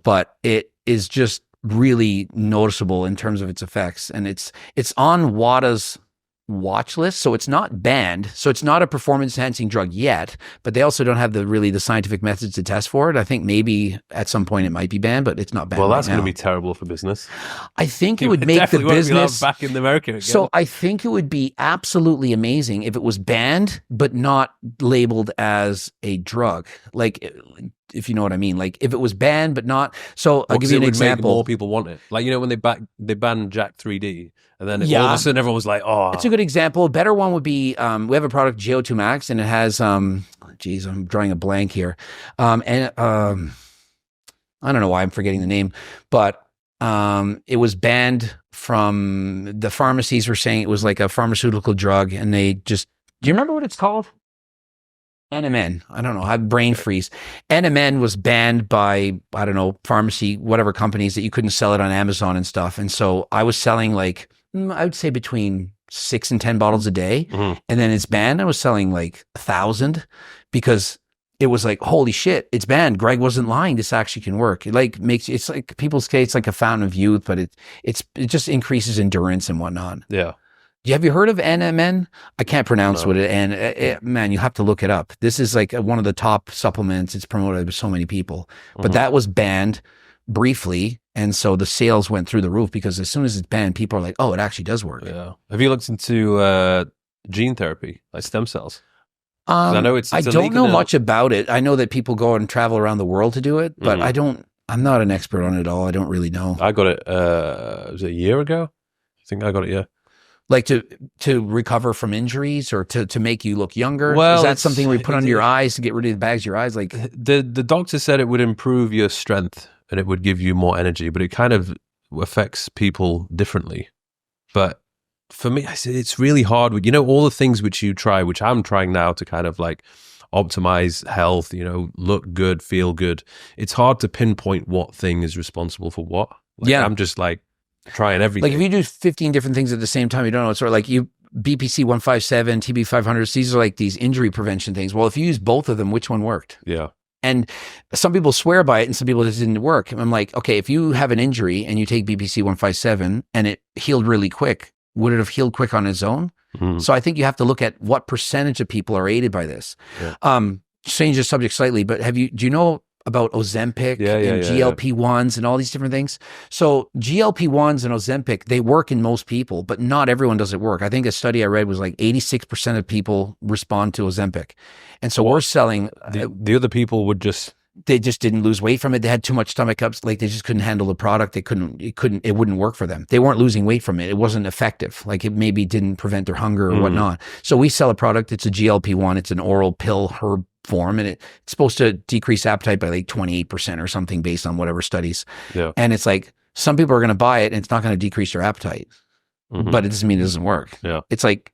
But it is just really noticeable in terms of its effects. And it's on WADA's watch list. So it's not banned. So it's not a performance enhancing drug yet, but they also don't have the scientific methods to test for it. I think maybe at some point it might be banned, but it's not banned. Well, that's right going to be terrible for business. I think it would make the business back in America again. So I think it would be absolutely amazing if it was banned, but not labeled as a drug. Like, if you know what I mean, like if it was banned, but not. So I'll give you an example. More people want it. Like, you know, when they banned Jack 3D and then all of a sudden everyone was like, oh. It's a good example. A better one would be, we have a product, GO2 Max, and it has, geez, I'm drawing a blank here. I don't know why I'm forgetting the name, but it was banned from the pharmacies were saying it was like a pharmaceutical drug and they just, do you remember what it's called? NMN. I don't know. I have brain freeze. NMN was banned by, I don't know, pharmacy, whatever companies that you couldn't sell it on Amazon and stuff. And so I was selling like, I would say between 6 and 10 bottles a day. And then it's banned. I was selling like 1,000 because it was like, holy shit, it's banned. Greg wasn't lying. This actually can work. It like makes, it's like people say it's like a fountain of youth, but it just increases endurance and whatnot. Yeah. Have you heard of NMN? I can't pronounce what it, and man, you have to look it up. This is like one of the top supplements. It's promoted by so many people, but that was banned briefly. And so the sales went through the roof because as soon as it's banned, people are like, oh, it actually does work. Yeah. Have you looked into gene therapy, like stem cells? I know it's I don't know much about it. I know that people go and travel around the world to do it, but I'm not an expert on it at all. I don't really know. I got it, was it a year ago? I think I got it, yeah. Like to recover from injuries or to make you look younger? Well, is that something we put under your eyes to get rid of the bags of your eyes? Like the doctor said it would improve your strength and it would give you more energy, but it kind of affects people differently. But for me, it's really hard. You know, all the things which you try, which I'm trying now to kind of like optimize health, you know, look good, feel good. It's hard to pinpoint what thing is responsible for what. Like, yeah. I'm just like trying everything. Like if you do 15 different things at the same time, you don't know. It's sort of like BPC 157, TB 500. These are like these injury prevention things. Well, if you use both of them, which one worked? Yeah. And some people swear by it and some people it didn't work. And I'm like, okay, if you have an injury and you take BPC 157 and it healed really quick, would it have healed quick on its own? So I think you have to look at what percentage of people are aided by this. Yeah. Change the subject slightly, but do you know about Ozempic and GLP-1s and all these different things? So GLP-1s and Ozempic, they work in most people, but not everyone does it work. I think a study I read was like 86% of people respond to Ozempic. And so we're selling... The other people would just... they just didn't lose weight from it. They had too much stomach ups. Like they just couldn't handle the product. It wouldn't work for them. They weren't losing weight from it. It wasn't effective. Like it maybe didn't prevent their hunger or whatnot. So we sell a product. It's a GLP-1. It's an oral pill herb form, and it's supposed to decrease appetite by like 28% or something based on whatever studies. Yeah. And it's like, some people are going to buy it and it's not going to decrease your appetite, but it doesn't mean it doesn't work. Yeah. It's like,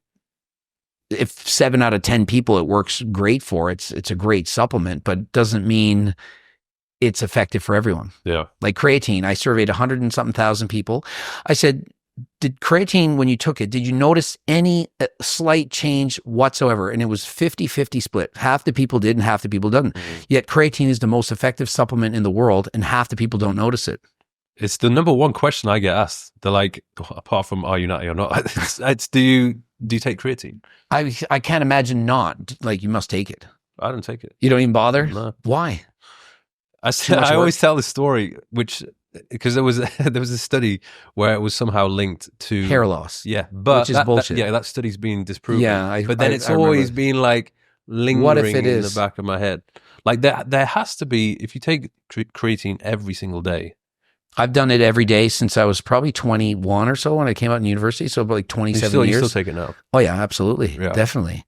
if 7 out of 10 people it works great for, it's a great supplement, but doesn't mean it's effective for everyone. Yeah. Like creatine, I surveyed 100 and something thousand people. I said, did creatine, when you took it, did you notice any slight change whatsoever? And it was 50-50 split. Half the people did and half the people didn't. Yet creatine is the most effective supplement in the world and half the people don't notice it. It's the number one question I get asked. They're like, apart from, are you natty or not? It's do you take creatine? I can't imagine not. Like, you must take it. I don't take it. You don't even bother? No. Why? I always tell this story, because there was a study where it was somehow linked to Hair loss. Yeah, but which is bullshit. That study's been disproven. Yeah, but then it's always been like lingering what if it in is? the back of my head. Like there has to be, if you take creatine every single day. I've done it every day since I was probably 21 or so when I came out in university. So about like 27 years. You still take it now? Oh yeah, absolutely. Yeah. Definitely.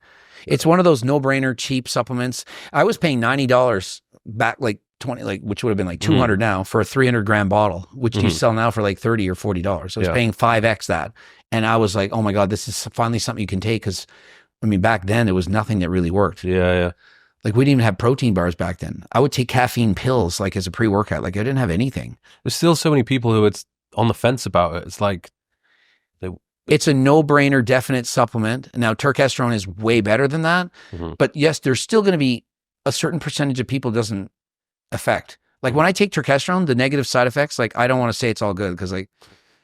It's one of those no-brainer cheap supplements. I was paying $90 back, like 20, like, which would have been like 200 now for a 300 gram bottle, which you sell now for like $30 or $40. So I was paying 5x that. And I was like, oh my God, this is finally something you can take. Cause I mean, back then there was nothing that really worked. Yeah. Like we didn't even have protein bars back then. I would take caffeine pills like as a pre-workout. Like I didn't have anything. There's still so many people who it's on the fence about it. It's like, it's a no-brainer, definite supplement. Now, Turkesterone is way better than that. But yes, there's still going to be a certain percentage of people it doesn't affect. Like when I take Turkesterone, the negative side effects, like I don't want to say it's all good because like,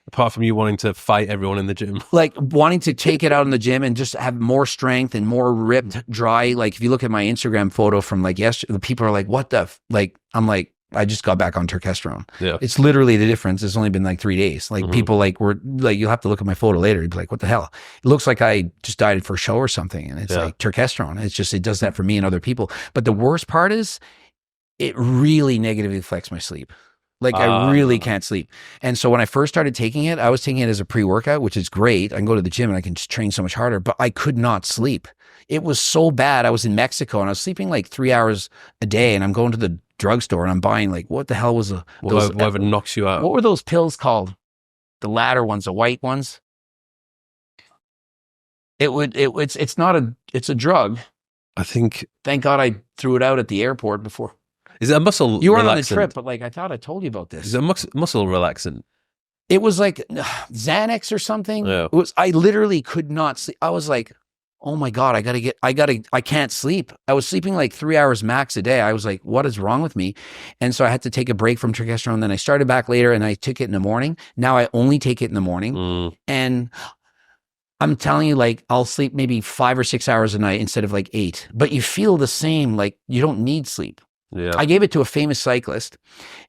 apart from you wanting to fight everyone in the gym, like wanting to take it out in the gym and just have more strength and more ripped, dry. Like if you look at my Instagram photo from like yesterday, the people are like, what the, like, I'm like, I just got back on Turkesterone. Yeah. It's literally the difference. It's only been like 3 days. Like people like were like, you'll have to look at my photo later. You'd be like, what the hell? It looks like I just dieted for a show or something. And it's like Turkesterone. It's just, it does that for me and other people. But the worst part is it really negatively affects my sleep. Like I really can't sleep. And so when I first started taking it, I was taking it as a pre-workout, which is great. I can go to the gym and I can just train so much harder, but I could not sleep. It was so bad. I was in Mexico and I was sleeping like 3 hours a day and I'm going to the drugstore and I'm buying like, what the hell was whatever knocks you out. What were those pills called? The ladder ones, the white ones. It's a drug. I think. Thank God I threw it out at the airport before. Is it a muscle? You weren't on the relaxant? trip, but like I thought I told you about this. Is it a muscle relaxant? It was like Xanax or something. Yeah. It was. I literally could not sleep. I was like, oh my God, I can't sleep. I was sleeping like 3 hours max a day. I was like, what is wrong with me? And so I had to take a break from Turkesterone. Then I started back later and I took it in the morning. Now I only take it in the morning. And I'm telling you, like, I'll sleep maybe 5 or 6 hours a night instead of like 8. But you feel the same, like you don't need sleep. Yeah. I gave it to a famous cyclist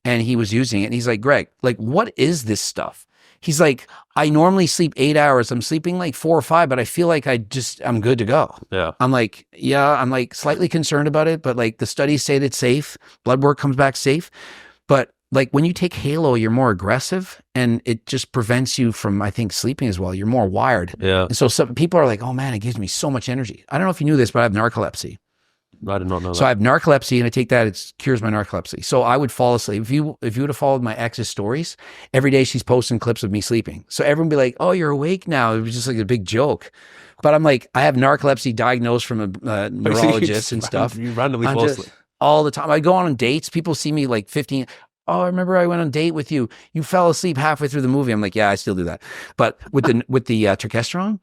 and he was using it. And he's like, Greg, like, what is this stuff? He's like, I normally sleep 8 hours. I'm sleeping like 4 or 5, but I feel like I'm good to go. Yeah. I'm like, yeah, I'm like slightly concerned about it, but like the studies say that it's safe. Blood work comes back safe. But like when you take Halo, you're more aggressive and it just prevents you from, I think, sleeping as well. You're more wired. Yeah. And so some people are like, oh man, it gives me so much energy. I don't know if you knew this, but I have narcolepsy. I did not know that. So I have narcolepsy and I take that, it cures my narcolepsy. So I would fall asleep. If you would have followed my ex's stories, every day she's posting clips of me sleeping. So everyone would be like, oh, you're awake now. It was just like a big joke. But I'm like, I have narcolepsy diagnosed from a neurologist and stuff. You randomly fall asleep. All the time. I go on dates. People see me like 15. Oh, I remember I went on a date with you. You fell asleep halfway through the movie. I'm like, yeah, I still do that. But with the Turkesterone,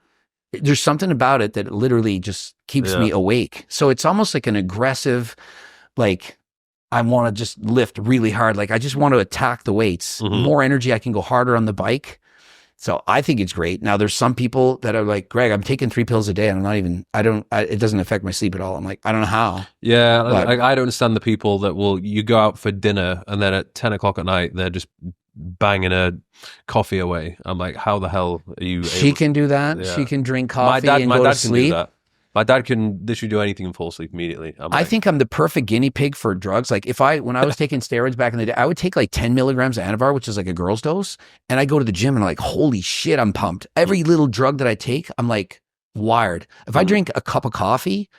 there's something about it that literally just keeps me awake. So it's almost like an aggressive, like I want to just lift really hard. Like I just want to attack the weights. More energy. I can go harder on the bike. So I think it's great. Now there's some people that are like, Greg, I'm taking 3 pills a day and it doesn't affect my sleep at all. I'm like, I don't know how. Yeah. I don't understand the people that you go out for dinner and then at 10 o'clock at night, they're just banging a coffee away. I'm like, how the hell are you She can do that. Yeah. She can drink coffee and go to sleep. My dad can literally do anything and fall asleep immediately. I think I'm the perfect guinea pig for drugs. Like when I was taking steroids back in the day, I would take like 10 milligrams of Anavar, which is like a girl's dose. And I go to the gym and I'm like, holy shit, I'm pumped. Every little drug that I take, I'm like wired. If I drink a cup of coffee,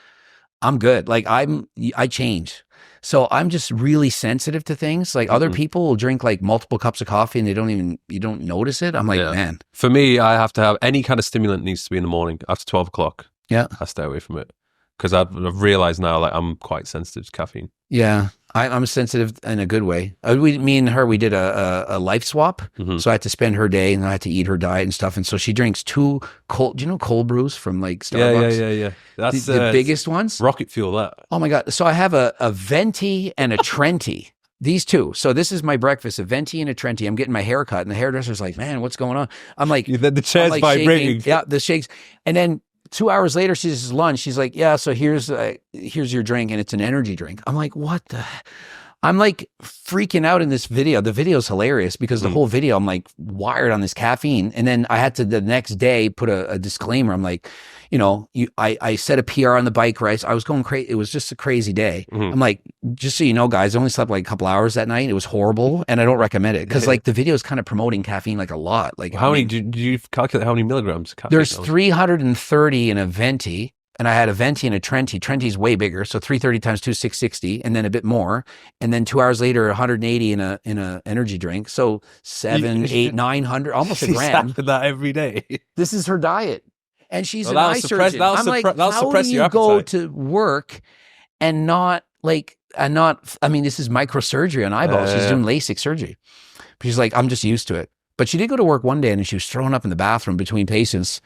I'm good. Like I change. So I'm just really sensitive to things. Like other people will drink like multiple cups of coffee and you don't notice it. I'm like, man. For me, I have to have any kind of stimulant needs to be in the morning after 12 o'clock. Yeah. I stay away from it because I've realized now like I'm quite sensitive to caffeine. Yeah. I'm sensitive in a good way. Me and her, we did a life swap. So I had to spend her day and I had to eat her diet and stuff. And so she drinks 2 cold, do you know cold brews from like Starbucks? Yeah. That's the biggest ones. Rocket fuel, that. Oh my God. So I have a venti and a Trenti. These two. So this is my breakfast, a venti and a Trenti. I'm getting my hair cut and the hairdresser's like, man, what's going on? I'm like, the chair's like vibrating. Yeah, the shakes. And then 2 hours later, she says lunch. She's like, yeah, so here's your drink, and it's an energy drink. I'm like, what the? I'm like freaking out in this video. The video's hilarious because the whole video, I'm like wired on this caffeine. And then I had to the next day put a disclaimer. I'm like, I set a PR on the bike race. I was going crazy. It was just a crazy day. I'm like, just so you know, guys, I only slept like a couple hours that night. It was horrible, and I don't recommend it because like the video is kind of promoting caffeine like a lot. Like how many? Did you calculate how many milligrams? There's 330 in a venti. And I had a venti and a Trenti. Trenti's way bigger, so 330 times 2, 660, and then a bit more. And then 2 hours later, 180 in a energy drink. So 7, 8, 900, almost a gram. That every day. This is her diet, and she's an eye surgeon. I'm like, how do you your go appetite. to work and not like I mean, this is microsurgery on eyeballs. She's doing LASIK surgery. But she's like, I'm just used to it. But she did go to work one day, and she was throwing up in the bathroom between patients.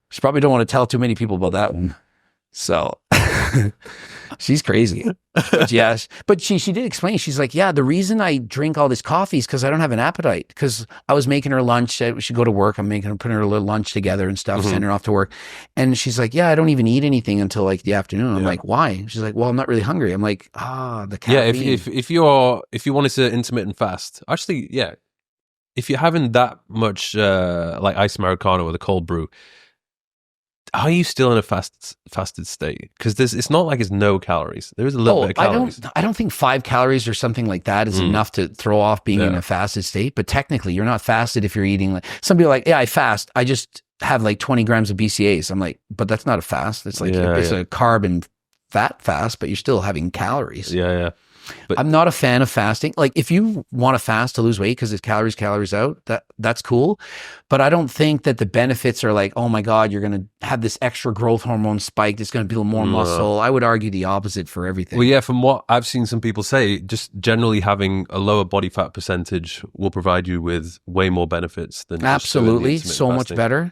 She probably don't want to tell too many people about that one. So she's crazy. But yeah, but she did explain. She's like, yeah, the reason I drink all this coffee is because I don't have an appetite. Because I was making her lunch. We should go to work. I'm putting her a little lunch together and stuff, sending her off to work. And she's like, yeah, I don't even eat anything until like the afternoon. I'm like, why? She's like, well, I'm not really hungry. I'm like, the caffeine. Yeah, if you wanted to intermittent fast, actually, yeah, if you're having that much like iced Americano with a cold brew, are you still in a fasted state? Because it's not like it's no calories. There is a little bit of calories. I don't think 5 calories or something like that is enough to throw off being in a fasted state. But technically, you're not fasted if you're eating. Like some people are like, yeah, I fast. I just have like 20 grams of BCAAs. I'm like, but that's not a fast. It's like it's a carb and fat fast, but you're still having calories. Yeah. But I'm not a fan of fasting. Like if you want to fast to lose weight because it's calories out, that's cool. But I don't think that the benefits are like, oh my God, you're going to have this extra growth hormone spike that's going to build more muscle. I would argue the opposite for everything. Well, yeah, from what I've seen some people say, just generally having a lower body fat percentage will provide you with way more benefits than absolutely so much better.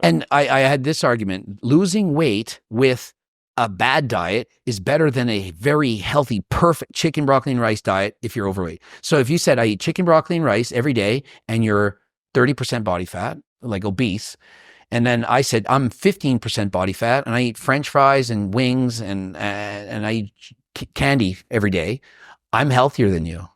And I had this argument: losing weight with a bad diet is better than a very healthy, perfect chicken, broccoli, and rice diet if you're overweight. So if you said, I eat chicken, broccoli, and rice every day, and you're 30% body fat, like obese, and then I said, I'm 15% body fat, and I eat French fries and wings, and I eat candy every day, I'm healthier than you.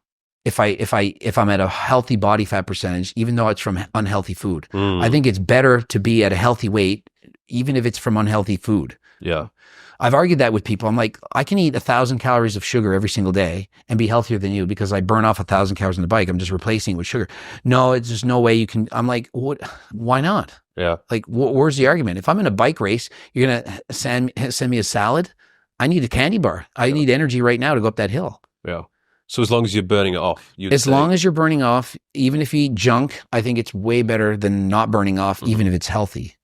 If I'm at a healthy body fat percentage, even though it's from unhealthy food, I think it's better to be at a healthy weight, even if it's from unhealthy food. Yeah. I've argued that with people. I'm like, I can eat 1,000 calories of sugar every single day and be healthier than you because I burn off 1,000 calories on the bike. I'm just replacing it with sugar. No, it's just no way you can. I'm like, what? Why not? Yeah. Like, where's the argument? If I'm in a bike race, you're going to send me a salad. I need a candy bar. I need energy right now to go up that hill. Yeah. So as long as you're burning it off. Long as you're burning off, even if you eat junk, I think it's way better than not burning off, even if it's healthy.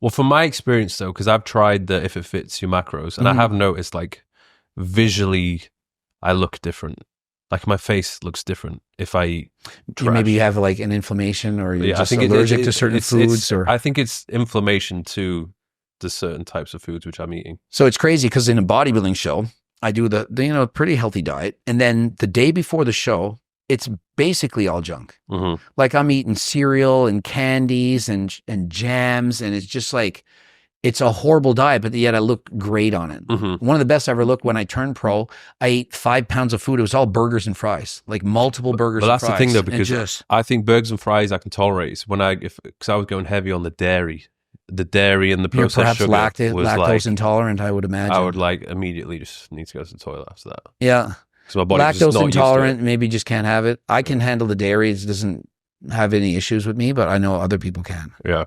Well, from my experience, though, because I've tried the if it fits your macros, and I have noticed, like, visually, I look different. Like, my face looks different if I eat trash. Maybe you have, like, an inflammation or you're just allergic to certain foods. Or I think it's inflammation to the certain types of foods which I'm eating. So it's crazy because in a bodybuilding show, I do the pretty healthy diet. And then the day before the show, it's basically all junk. Like I'm eating cereal and candies and jams, and it's just like, it's a horrible diet, but yet I look great on it. One of the best I ever looked when I turned pro, I ate 5 pounds of food. It was all burgers and fries, like multiple burgers and fries. But that's the thing though, because I think burgers and fries I can tolerate. So because I was going heavy on the dairy the dairy and the You're processed perhaps sugar was lactose like, intolerant, I would imagine. I would like immediately just need to go to the toilet after that. Yeah. So my body was just Lactose not intolerant, used to maybe just can't have it. I can handle the dairy. It doesn't have any issues with me, but I know other people can. it. Yeah.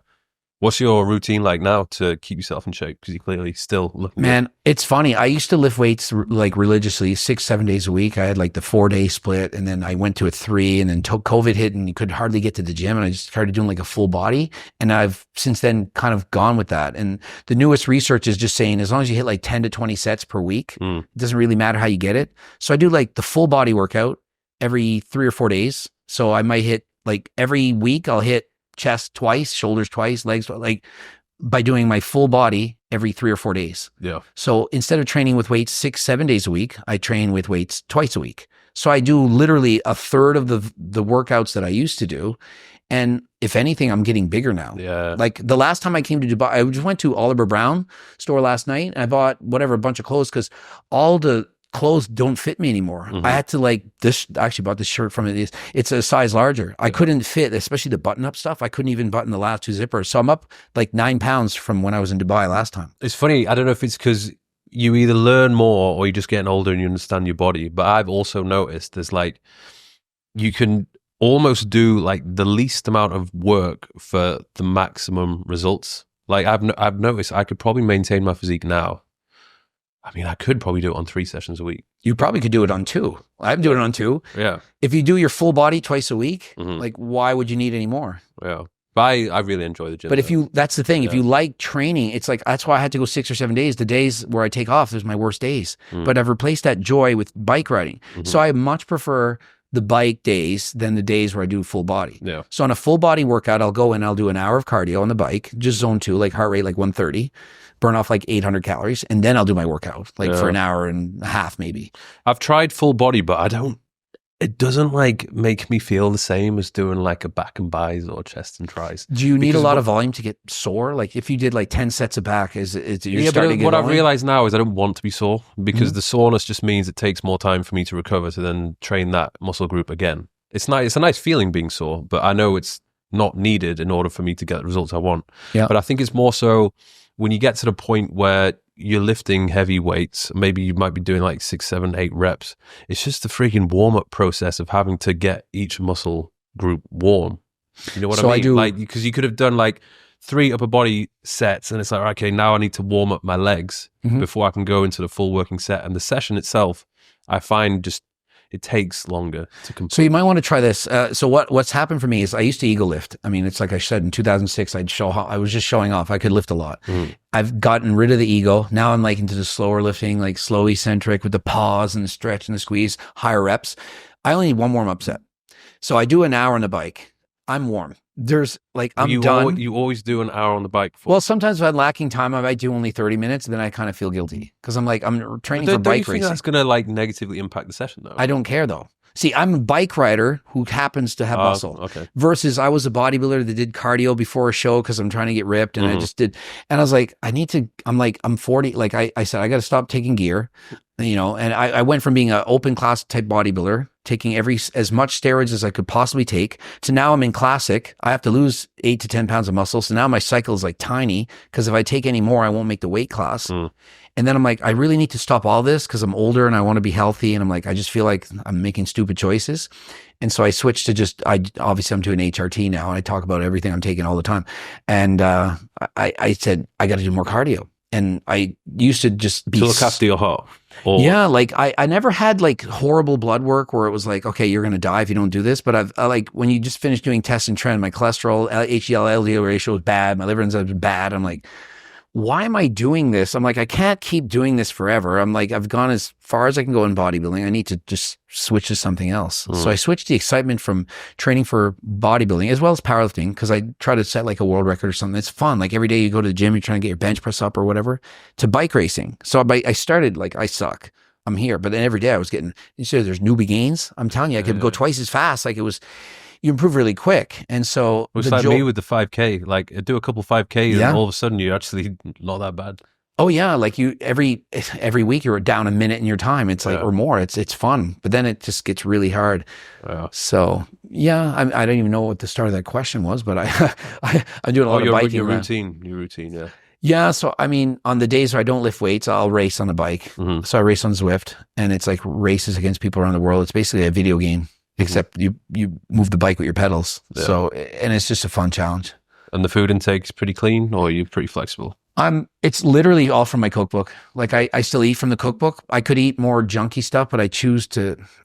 What's your routine like now to keep yourself in shape? Because you're clearly still looking Man, it's funny. I used to lift weights like religiously 6-7 days a week. I had like the 4-day split, and then I went to a 3, and then COVID hit and you could hardly get to the gym, and I just started doing like a full body. And I've since then kind of gone with that. And the newest research is just saying as long as you hit like 10 to 20 sets per week, it doesn't really matter how you get it. So I do like the full body workout every 3 or 4 days. So I might hit like every week I'll hit chest twice, shoulders twice, legs, like by doing my full body every 3 or 4 days. Yeah. So instead of training with weights 6-7 days a week, I train with weights twice a week. So I do literally a third of the workouts that I used to do. And if anything, I'm getting bigger now. Yeah. Like the last time I came to Dubai, I just went to Oliver Brown store last night and I bought a bunch of clothes because all the clothes don't fit me anymore. I had to I actually bought this shirt from it. It's a size larger. I couldn't fit, especially the button up stuff. I couldn't even button the last 2 zippers. So I'm up like 9 pounds from when I was in Dubai last time. It's funny. I don't know if it's because you either learn more or you're just getting older and you understand your body. But I've also noticed there's like, you can almost do like the least amount of work for the maximum results. Like I've noticed I could probably maintain my physique now. I mean, I could probably do it on 3 sessions a week. You probably could do it on 2. I'm doing it on 2. Yeah. If you do your full body twice a week, like why would you need any more? Yeah. But I really enjoy the gym. But that's the thing, if you like training, it's like, that's why I had to go 6 or 7 days. The days where I take off is my worst days. But I've replaced that joy with bike riding. So I much prefer the bike days than the days where I do full body. Yeah. So on a full body workout, I'll go and I'll do an hour of cardio on the bike, just zone 2, like heart rate, like 130, burn off like 800 calories. And then I'll do my workout like for an hour and a half, maybe. I've tried full body, but it doesn't like make me feel the same as doing like a back and bis or chest and tris. Do you need a lot of volume to get sore? Like if you did like 10 sets of back, you're starting to get what I've volume? realized now is I don't want to be sore because the soreness just means it takes more time for me to recover to then train that muscle group again. It's nice. It's a nice feeling being sore, but I know it's not needed in order for me to get the results I want. Yeah. But I think it's more so when you get to the point where you're lifting heavy weights, maybe you might be doing like 6, 7, 8 reps. It's just the freaking warm-up process of having to get each muscle group warm. You know what I mean? Like, because you could have done like 3 upper body sets and it's like, okay, now I need to warm up my legs before I can go into the full working set. And the session itself, I find just, it takes longer to complete. So you might want to try this. So what's happened for me is I used to ego lift. I mean, it's like I said, in 2006, I was just showing off. I could lift a lot. I've gotten rid of the ego. Now I'm like into the slower lifting, like slow eccentric with the pause and the stretch and the squeeze, higher reps. I only need 1 warm-up set. So I do an hour on the bike. I'm warm. There's like, I'm done. You always do an hour on the bike. Well, sometimes if I'm lacking time, I might do only 30 minutes. And then I kind of feel guilty because I'm like, I'm training for bike don't you think racing. that's going to like negatively impact the session though? I don't care though. See, I'm a bike rider who happens to have muscle. Okay. Versus I was a bodybuilder that did cardio before a show because I'm trying to get ripped. And I just did. And I was like, I'm 40. Like I said, I got to stop taking gear, you know, and I went from being an open class type bodybuilder, taking as much steroids as I could possibly take, to now I'm in classic. I have to lose 8 to 10 pounds of muscle. So now my cycle is like tiny because if I take any more, I won't make the weight class. And then I'm like, I really need to stop all this because I'm older and I want to be healthy. And I'm like, I just feel like I'm making stupid choices. And so I switched to obviously I'm doing HRT now and I talk about everything I'm taking all the time. And I said, I got to do more cardio. And I used to just be... To look after your heart. Yeah, like I never had like horrible blood work where it was like, okay, you're going to die if you don't do this. But I like when you just finished doing test and trend, my cholesterol, HDL, LDL ratio was bad. My liver enzymes was bad. I'm like, why am I doing this? I'm like, I can't keep doing this forever. I'm like, I've gone as far as I can go in bodybuilding. I need to just switch to something else. So I switched the excitement from training for bodybuilding as well as powerlifting because I try to set like a world record or something. It's fun. Like every day you go to the gym, you're trying to get your bench press up or whatever, to bike racing. So I started like, I suck. I'm here. But then every day I was getting, you said there's newbie gains. I'm telling you, I could go twice as fast. Like it was, you improve really quick. And so it's like me with the 5K. Like I do a couple 5Ks and all of a sudden you're actually not that bad. Oh yeah, like every week you're down a minute in your time. It's like or more. It's fun, but then it just gets really hard. Yeah. So yeah, I don't even know what the start of that question was, but I'm doing a lot of biking. Your routine, yeah. Yeah, so I mean, on the days where I don't lift weights, I'll race on a bike. So I race on Zwift, and it's like races against people around the world. It's basically a video game, except you move the bike with your pedals. Yeah. So, and it's just a fun challenge. And the food intake's pretty clean, or are you pretty flexible? It's literally all from my cookbook. Like I still eat from the cookbook. I could eat more junky stuff, but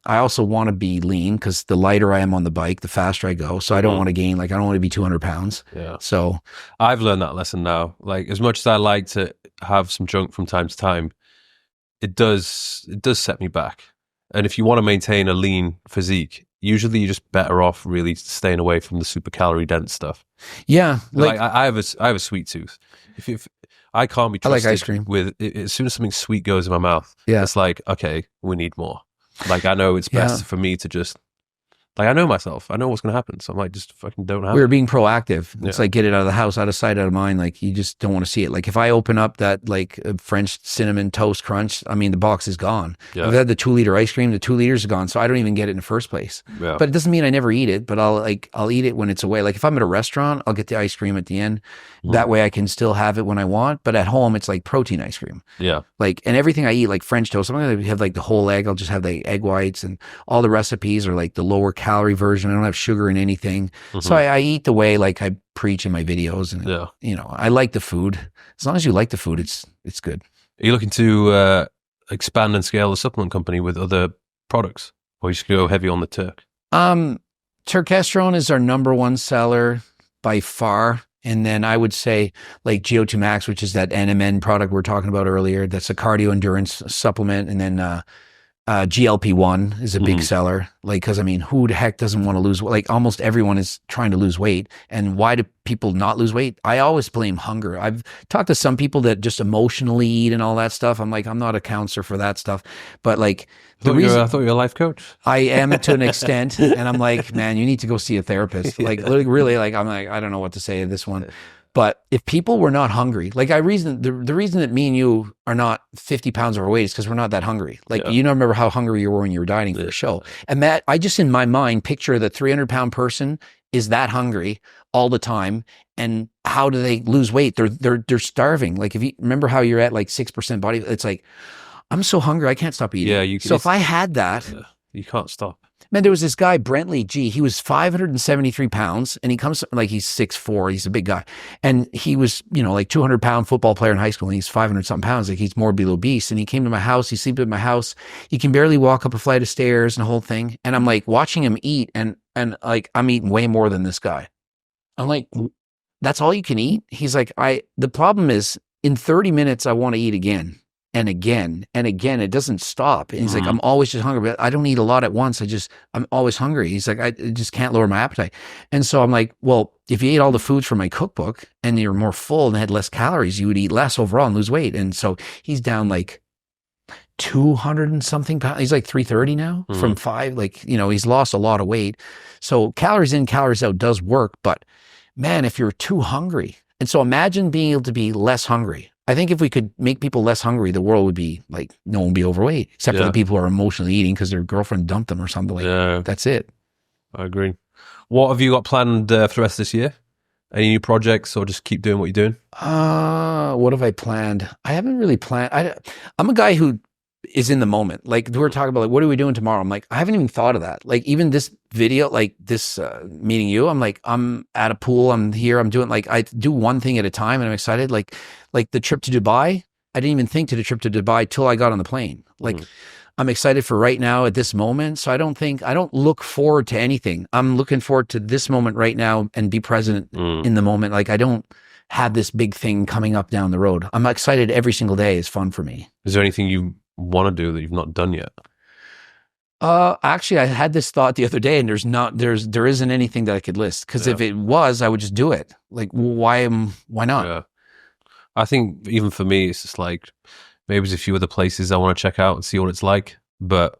I also want to be lean because the lighter I am on the bike, the faster I go. So I don't want to gain, like I don't want to be 200 pounds. Yeah. So I've learned that lesson now. Like as much as I like to have some junk from time to time, it does set me back. And if you want to maintain a lean physique, usually you're just better off really staying away from the super calorie dense stuff. Yeah. Like I have a sweet tooth. If I can't be trusted I like ice cream. with as soon as something sweet goes in my mouth, Yeah. it's like, okay, we need more. Like I know it's best for me to just like I know myself. I know what's gonna happen. So I'm like, just fucking don't have We were it. being proactive. It's Yeah. like get it out of the house, out of sight, out of mind. Like you just don't want to see it. Like if I open up that like French cinnamon toast crunch, I mean the box is gone. Yeah. I've had the 2-liter ice cream, the 2 liters is gone, so I don't even get it in the first place. Yeah. But it doesn't mean I never eat it. But I'll eat it when it's away. Like if I'm at a restaurant, I'll get the ice cream at the end. That way I can still have it when I want. But at home, it's like protein ice cream. Yeah. Like, and everything I eat, like French toast, I'm going to have like the whole egg. I'll just have the egg whites, and all the recipes are like the lower calorie version. I don't have sugar in anything. So I eat the way like I preach in my videos. And, you know, I like the food. As long as you like the food, it's good. Are you looking to expand and scale the supplement company with other products? Or you just go heavy on the Turk? Turkesterone is our number one seller by far. And then I would say like GO2 Max, which is that NMN product we were talking about earlier. That's a cardio endurance supplement. And then GLP-1 is a big seller. Like, cause I mean, who the heck doesn't want to lose weight? Like almost everyone is trying to lose weight. And why do people not lose weight? I always blame hunger. I've talked to some people that just emotionally eat and all that stuff. I'm like, I'm not a counselor for that stuff, but like I thought you were a life coach. I am to an extent. And I'm like, man, you need to go see a therapist. Like really, like, I'm like, I don't know what to say to this one. But if people were not hungry, like the reason that me and you are not 50 pounds overweight is because we're not that hungry. Like, you don't remember how hungry you were when you were dieting for a show. And Matt, I just in my mind picture the 300-pound person is that hungry all the time. And how do they lose weight? They're starving. Like if you remember how you're at like 6% body, it's like, I'm so hungry, I can't stop eating. Yeah, so if I had that, you can't stop. Man, there was this guy, Brentley G. He was 573 pounds, and he comes like he's 6'4". He's a big guy, and he was like 200-pound football player in high school. And he's 500-something pounds, like he's morbidly obese. And he came to my house. He slept at my house. He can barely walk up a flight of stairs and the whole thing. And I'm like watching him eat, and like I'm eating way more than this guy. I'm like, that's all you can eat? He's like, the problem is in 30 minutes I want to eat again. And again, and again, it doesn't stop. And he's like, I'm always just hungry, but I don't eat a lot at once. I'm always hungry. He's like, I just can't lower my appetite. And so I'm like, well, if you ate all the foods from my cookbook and you're more full and had less calories, you would eat less overall and lose weight. And so he's down like 200 and something pounds. He's like 330 now from 5, like, he's lost a lot of weight. So calories in, calories out does work. But man, if you're too hungry, and so imagine being able to be less hungry. I think if we could make people less hungry, the world would be like, no one would be overweight, except for the people who are emotionally eating because their girlfriend dumped them or something like that's it. I agree. What have you got planned for the rest of this year? Any new projects or just keep doing what you're doing? What have I planned? I haven't really planned. I'm a guy who is in the moment. Like we were talking about, like, what are we doing tomorrow? I'm like, I haven't even thought of that. Like even this video, like this meeting you, I'm like, I'm at a pool. I'm here. I'm doing like, I do one thing at a time and I'm excited. Like the trip to Dubai, I didn't even think to the trip to Dubai till I got on the plane. Like I'm excited for right now at this moment. So I don't look forward to anything. I'm looking forward to this moment right now and be present in the moment. Like I don't have this big thing coming up down the road. I'm excited every single day is fun for me. Is there anything you want to do that you've not done yet? Actually, I had this thought the other day, and there isn't anything that I could list because if it was, I would just do it. Like, why not? Yeah. I think even for me, it's just like maybe there's a few other places I want to check out and see what it's like. But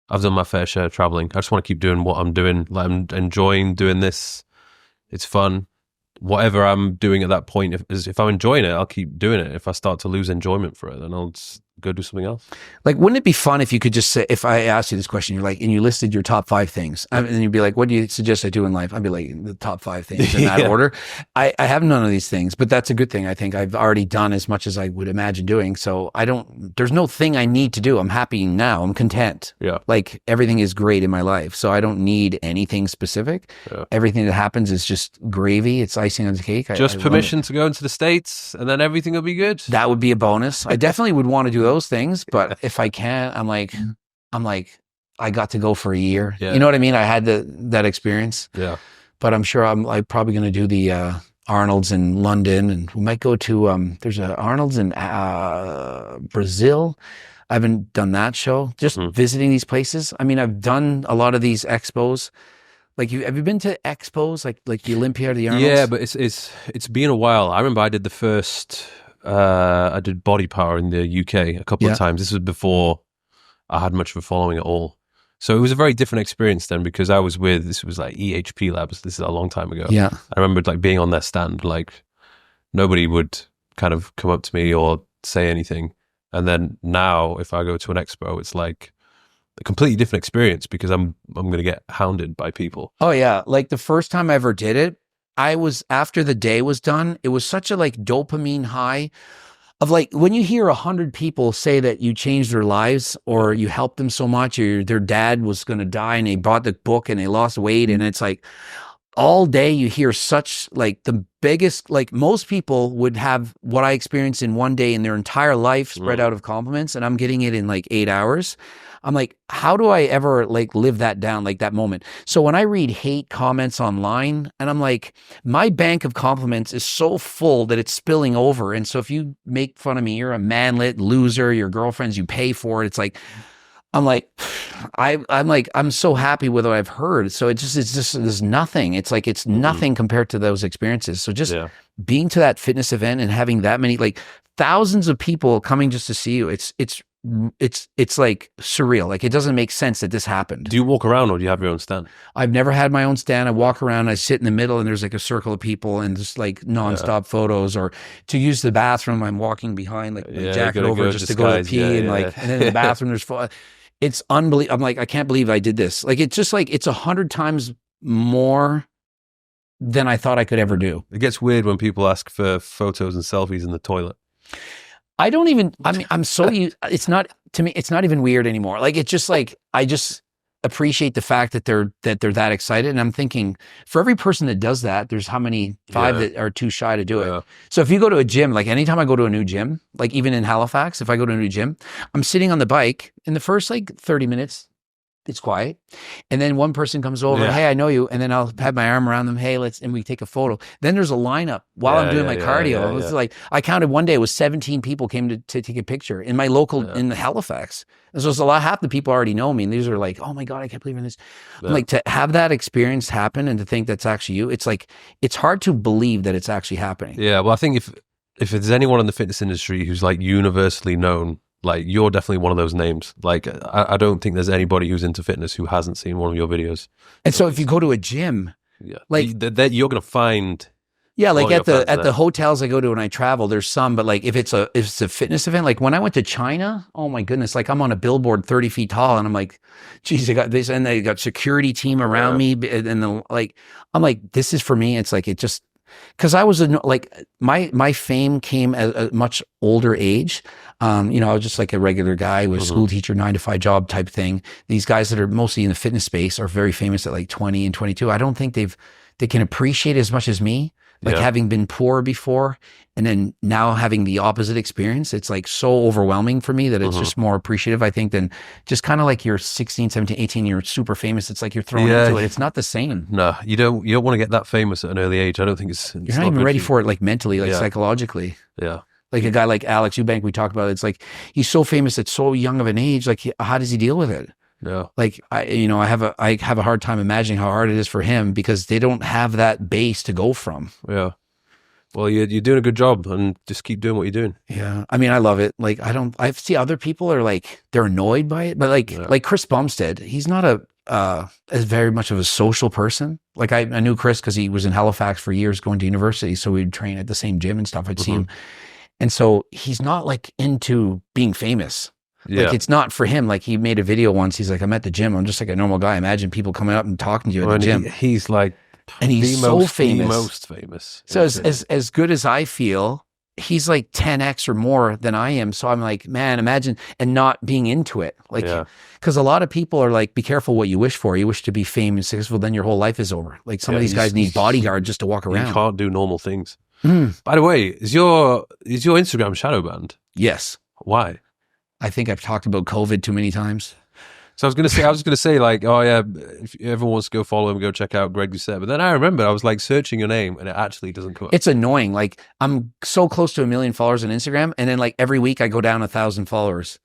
I've done my fair share of traveling. I just want to keep doing what I'm doing. Like I'm enjoying doing this. It's fun. whatever I'm doing at that point, if I'm enjoying it, I'll keep doing it. If I start to lose enjoyment for it, then I'll just go do something else. Like, wouldn't it be fun if you could just say, if I asked you this question, you're like, and you listed your top 5 things, and you'd be like, what do you suggest I do in life? I'd be like, the top 5 things in that order. I have none of these things, but that's a good thing. I think I've already done as much as I would imagine doing. So there's no thing I need to do. I'm happy now. I'm content. Yeah. Like, everything is great in my life. So I don't need anything specific. Yeah. Everything that happens is just gravy. It's icing on the cake. Just permission to go into the States, and then everything will be good. That would be a bonus. I definitely would want to do those things, but if I can't, I'm like, I got to go for a year. Yeah. You know what I mean? I had that experience. Yeah. But I'm sure I'm like probably going to do the Arnold's in London, and we might go to there's a Arnold's in Brazil. I haven't done that show. Just visiting these places. I mean, I've done a lot of these expos. Like, have you been to expos like the Olympia or the Arnold's? Yeah, but it's been a while. I remember I did the first. I did Body Power in the UK a couple of times. This was before I had much of a following at all. So it was a very different experience then, because this was like EHP Labs. This is a long time ago. Yeah. I remember like being on their stand, like nobody would kind of come up to me or say anything. And then now if I go to an expo, it's like a completely different experience, because I'm going to get hounded by people. Oh yeah. Like, the first time I ever did it, after the day was done, it was such a like dopamine high of like, when you hear 100 people say that you changed their lives, or you helped them so much, or their dad was going to die and they bought the book and they lost weight. And it's like, all day you hear such like the biggest, like, most people would have what I experienced in one day in their entire life spread out of compliments, and I'm getting it in like 8 hours. I'm like, how do I ever like live that down, like that moment? So when I read hate comments online, and I'm like, my bank of compliments is so full that it's spilling over. And so if you make fun of me, you're a manlet loser, your girlfriends, you pay for it. It's like, I'm so happy with what I've heard. So it's just there's nothing. It's like, it's nothing compared to those experiences. So just being to that fitness event and having that many, like, thousands of people coming just to see you, it's like surreal. Like, it doesn't make sense that this happened. Do you walk around, or do you have your own stand? I've never had my own stand. I walk around, I sit in the middle, and there's like a circle of people, and just like nonstop photos. Or to use the bathroom, I'm walking behind, like my jacket over just to go to pee, and like, and then in the bathroom there's it's unbelievable. I'm like, I can't believe I did this. Like, it's just like, it's 100 times more than I thought I could ever do. It gets weird when people ask for photos and selfies in the toilet. I mean, I'm so used, it's not, to me, it's not even weird anymore. Like, it's just like, I just appreciate the fact that they're that excited. And I'm thinking, for every person that does that, there's how many, 5 that are too shy to do it. So if you go to a gym, like anytime I go to a new gym, like even in Halifax, if I go to a new gym, I'm sitting on the bike in the first like 30 minutes, it's quiet. And then one person comes over, hey, I know you. And then I'll have my arm around them. Hey, and we take a photo. Then there's a lineup while I'm doing my cardio. It's like, I counted one day, it was 17 people came to take a picture in my local, in Halifax. And so it's half the people already know me. And these are like, oh my God, I can't believe in this. Like, to have that experience happen and to think that's actually you, it's like, it's hard to believe that it's actually happening. Yeah. Well, I think if there's anyone in the fitness industry who's like universally known, like, you're definitely one of those names. Like, I don't think there's anybody who's into fitness who hasn't seen one of your videos. And so if you go to a gym, like, you're going to find, like at the hotels I go to when I travel, there's some, but like if it's a fitness event, like when I went to China, oh my goodness, like I'm on a billboard 30 feet tall, and I'm like, geez, I got this, and they got security team around me, and I'm like, this is for me. It's like, it just, because I was like, my fame came at a much older age. I was just like a regular guy with a school teacher, 9-to-5 job type thing. These guys that are mostly in the fitness space are very famous at like 20 and 22. I don't think they can appreciate it as much as me. Like, having been poor before, and then now having the opposite experience, it's like so overwhelming for me that it's just more appreciative, I think, than just kind of like you're 16, 17, 18, you're super famous. It's like you're thrown into it. It's not the same. No, you don't want to get that famous at an early age. I don't think it's you're not even ready for it, like mentally, like psychologically. Yeah. Like a guy like Alex Eubank, we talked about, it's like, he's so famous at so young of an age. Like, how does he deal with it? Yeah. Like, I have a hard time imagining how hard it is for him, because they don't have that base to go from. Yeah. Well, you're doing a good job, and just keep doing what you're doing. Yeah. I mean, I love it. Like, I see other people are like, they're annoyed by it, but like Chris Bumstead, he's not a as very much of a social person. Like I knew Chris because he was in Halifax for years going to university. So we'd train at the same gym and stuff. I'd see him. And so he's not like into being famous. Yeah. Like it's not for him. Like he made a video once. He's like, I'm at the gym. I'm just like a normal guy. Imagine people coming up and talking to you at the gym. He's like, and he's so famous. The most famous. So as good as I feel, he's like 10x or more than I am. So I'm like, man, imagine, and not being into it. Like, because a lot of people are like, be careful what you wish for. You wish to be famous and successful, then your whole life is over. Like some of these guys need bodyguards just to walk around. You can't do normal things. By the way, is your Instagram shadow banned? Yes. Why? I think I've talked about COVID too many times. So I was gonna say like, oh yeah, if everyone wants to go follow him, go check out Greg Doucette. But then I remember I was like searching your name and it actually doesn't come up. It's annoying. Like I'm so close to 1 million followers on Instagram, and then like every week I go down 1,000 followers.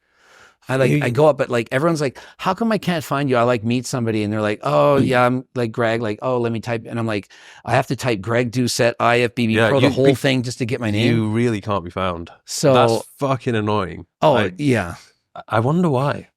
I go up, but like everyone's like, how come I can't find you? I like meet somebody and they're like, oh yeah, I'm like Greg, like, oh, let me type. And I'm like, I have to type Greg Doucette, IFBB Pro, the whole thing just to get my name. You really can't be found. So that's fucking annoying. Oh like, yeah. I wonder why.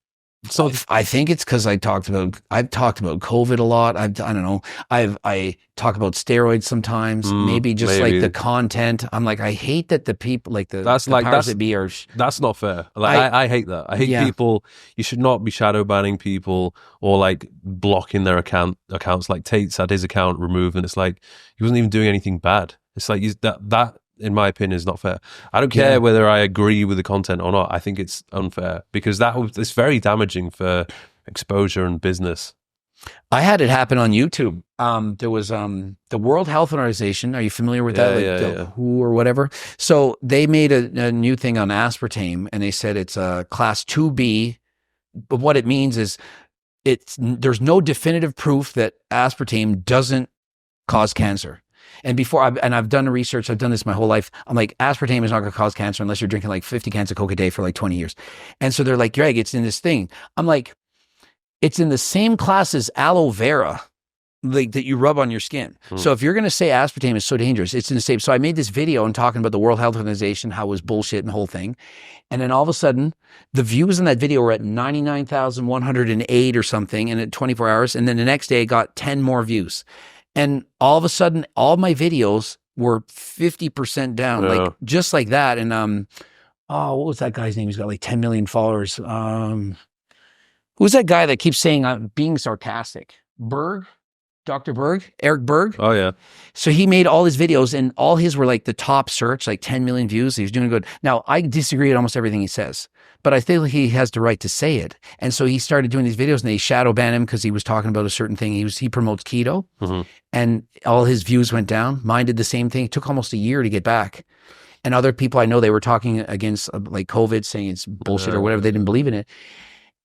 So I think it's because I've talked about COVID a lot. I don't know. I talk about steroids sometimes. Maybe like the content. I'm like, I hate that the people like the powers that be are. That's not fair. Like I hate that. I hate people. You should not be shadow banning people or like blocking their accounts. Like Tate's had his account removed, and it's like he wasn't even doing anything bad. It's like that. In my opinion, is not fair. I don't care whether I agree with the content or not. I think it's unfair because it's very damaging for exposure and business. I had it happen on YouTube. There was the World Health Organization. Are you familiar with that? WHO or whatever. So they made a new thing on aspartame, and they said it's a class 2B. But what it means is there's no definitive proof that aspartame doesn't cause cancer. And I've done the research, I've done this my whole life. I'm like, aspartame is not going to cause cancer unless you're drinking like 50 cans of Coke a day for like 20 years. And so they're like, Greg, it's in this thing. I'm like, it's in the same class as aloe vera, like that you rub on your skin. So if you're going to say aspartame is so dangerous, it's in the same. So I made this video and talking about the World Health Organization, how it was bullshit and the whole thing. And then all of a sudden, the views in that video were at 99,108 or something, and at 24 hours. And then the next day, it got 10 more views. And all of a sudden, all my videos were 50% down, like just like that. And what was that guy's name? He's got like 10 million followers. Who's that guy that keeps saying I'm being sarcastic? Dr. Berg, Eric Berg. Oh yeah. So he made all his videos, and all his were like the top search, like 10 million views. He was doing good. Now I disagree with almost everything he says, but I think he has the right to say it. And so he started doing these videos, and they shadow banned him because he was talking about a certain thing. He promotes keto, and all his views went down. Mine did the same thing. It took almost a year to get back. And other people I know, they were talking against like COVID, saying it's bullshit or whatever. They didn't believe in it.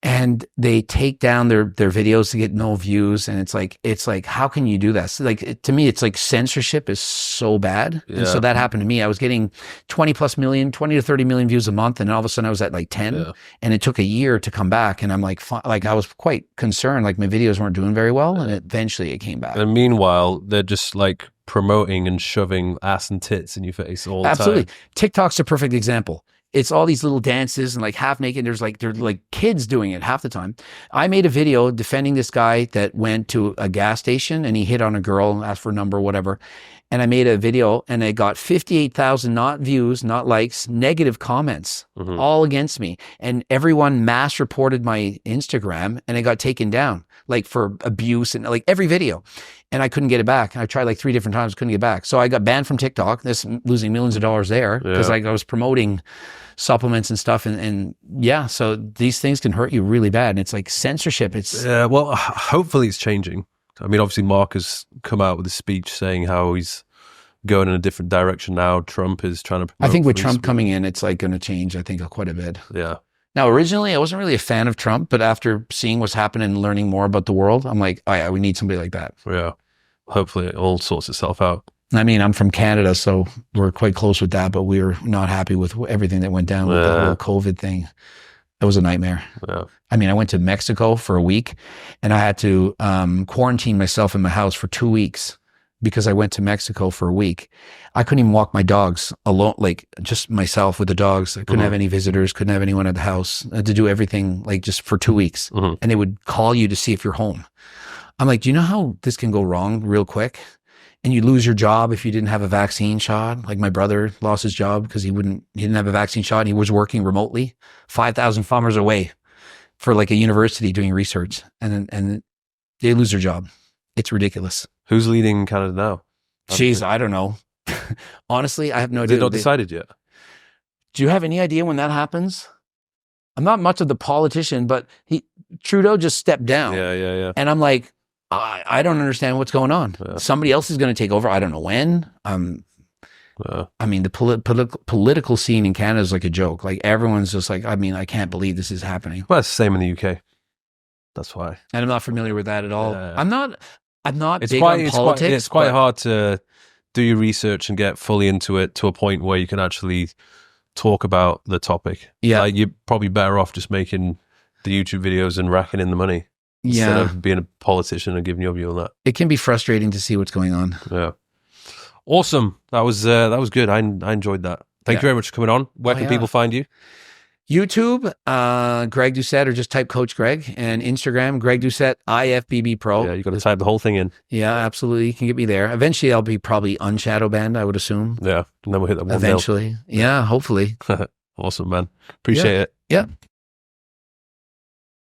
And they take down their videos to get no views. And it's like, how can you do that? So like, to me, it's like censorship is so bad. And so that happened to me. I was getting 20 to 30 million views a month. And all of a sudden I was at like 10 and it took a year to come back. And I'm like, I was quite concerned, like my videos weren't doing very well. And eventually it came back. And meanwhile, they're just like promoting and shoving ass and tits in your face all the time. Absolutely. TikTok's a perfect example. It's all these little dances and like half naked. They're like kids doing it half the time. I made a video defending this guy that went to a gas station and he hit on a girl, asked for a number, whatever. And I made a video and it got 58,000 not views, not likes, negative comments, all against me. And everyone mass reported my Instagram and it got taken down, like for abuse and like every video. And I couldn't get it back. I tried like 3 different times, couldn't get back. So I got banned from TikTok, losing millions of dollars there because like I was promoting supplements and stuff. And so these things can hurt you really bad. And it's like censorship. Well, hopefully it's changing. I mean, obviously Mark has come out with a speech saying how he's going in a different direction now. Trump is trying to promote. I think with Trump coming in, it's like going to change, I think, quite a bit. Yeah. Now, originally, I wasn't really a fan of Trump, but after seeing what's happening and learning more about the world, I'm like, oh yeah, we need somebody like that. Yeah. Hopefully it all sorts itself out. I mean, I'm from Canada, so we're quite close with that, but we were not happy with everything that went down with the whole COVID thing. It was a nightmare. Yeah. I mean, I went to Mexico for a week and I had to quarantine myself in my house for 2 weeks because I went to Mexico for a week. I couldn't even walk my dogs alone, like just myself with the dogs. I couldn't have any visitors, couldn't have anyone at the house. I had to do everything like just for 2 weeks. And they would call you to see if you're home. I'm like, do you know how this can go wrong real quick? And you lose your job if you didn't have a vaccine shot. Like my brother lost his job because he didn't have a vaccine shot and he was working remotely 5,000 kilometers away for like a university doing research. And they lose their job. It's ridiculous. Who's leading Canada now? Jeez, I don't know. Honestly, I have no idea. Is it not decided yet? Do you have any idea when that happens? I'm not much of the politician, but Trudeau just stepped down. Yeah. And I'm like, I don't understand what's going on. Yeah. Somebody else is going to take over. I don't know when. I mean, the political scene in Canada is like a joke. Like everyone's just like, I mean, I can't believe this is happening. Well, it's the same in the UK. That's why. And I'm not familiar with that at all. Yeah. I'm not big on politics. It's quite hard to do your research and get fully into it to a point where you can actually talk about the topic. Yeah. Like you're probably better off just making the YouTube videos and racking in the money. Instead of being a politician and giving your view on that. It can be frustrating to see what's going on. Yeah. Awesome. That was good. I enjoyed that. Thank you very much for coming on. Where can people find you? YouTube, Greg Doucette, or just type Coach Greg, and Instagram, Greg Doucette, IFBB Pro. Yeah, you got to type the whole thing in. Yeah, absolutely. You can get me there. Eventually, I'll be probably unshadow banned, I would assume. Yeah, and then we'll hit that one. Eventually. Yeah, hopefully. Awesome, man. Appreciate it. Yeah.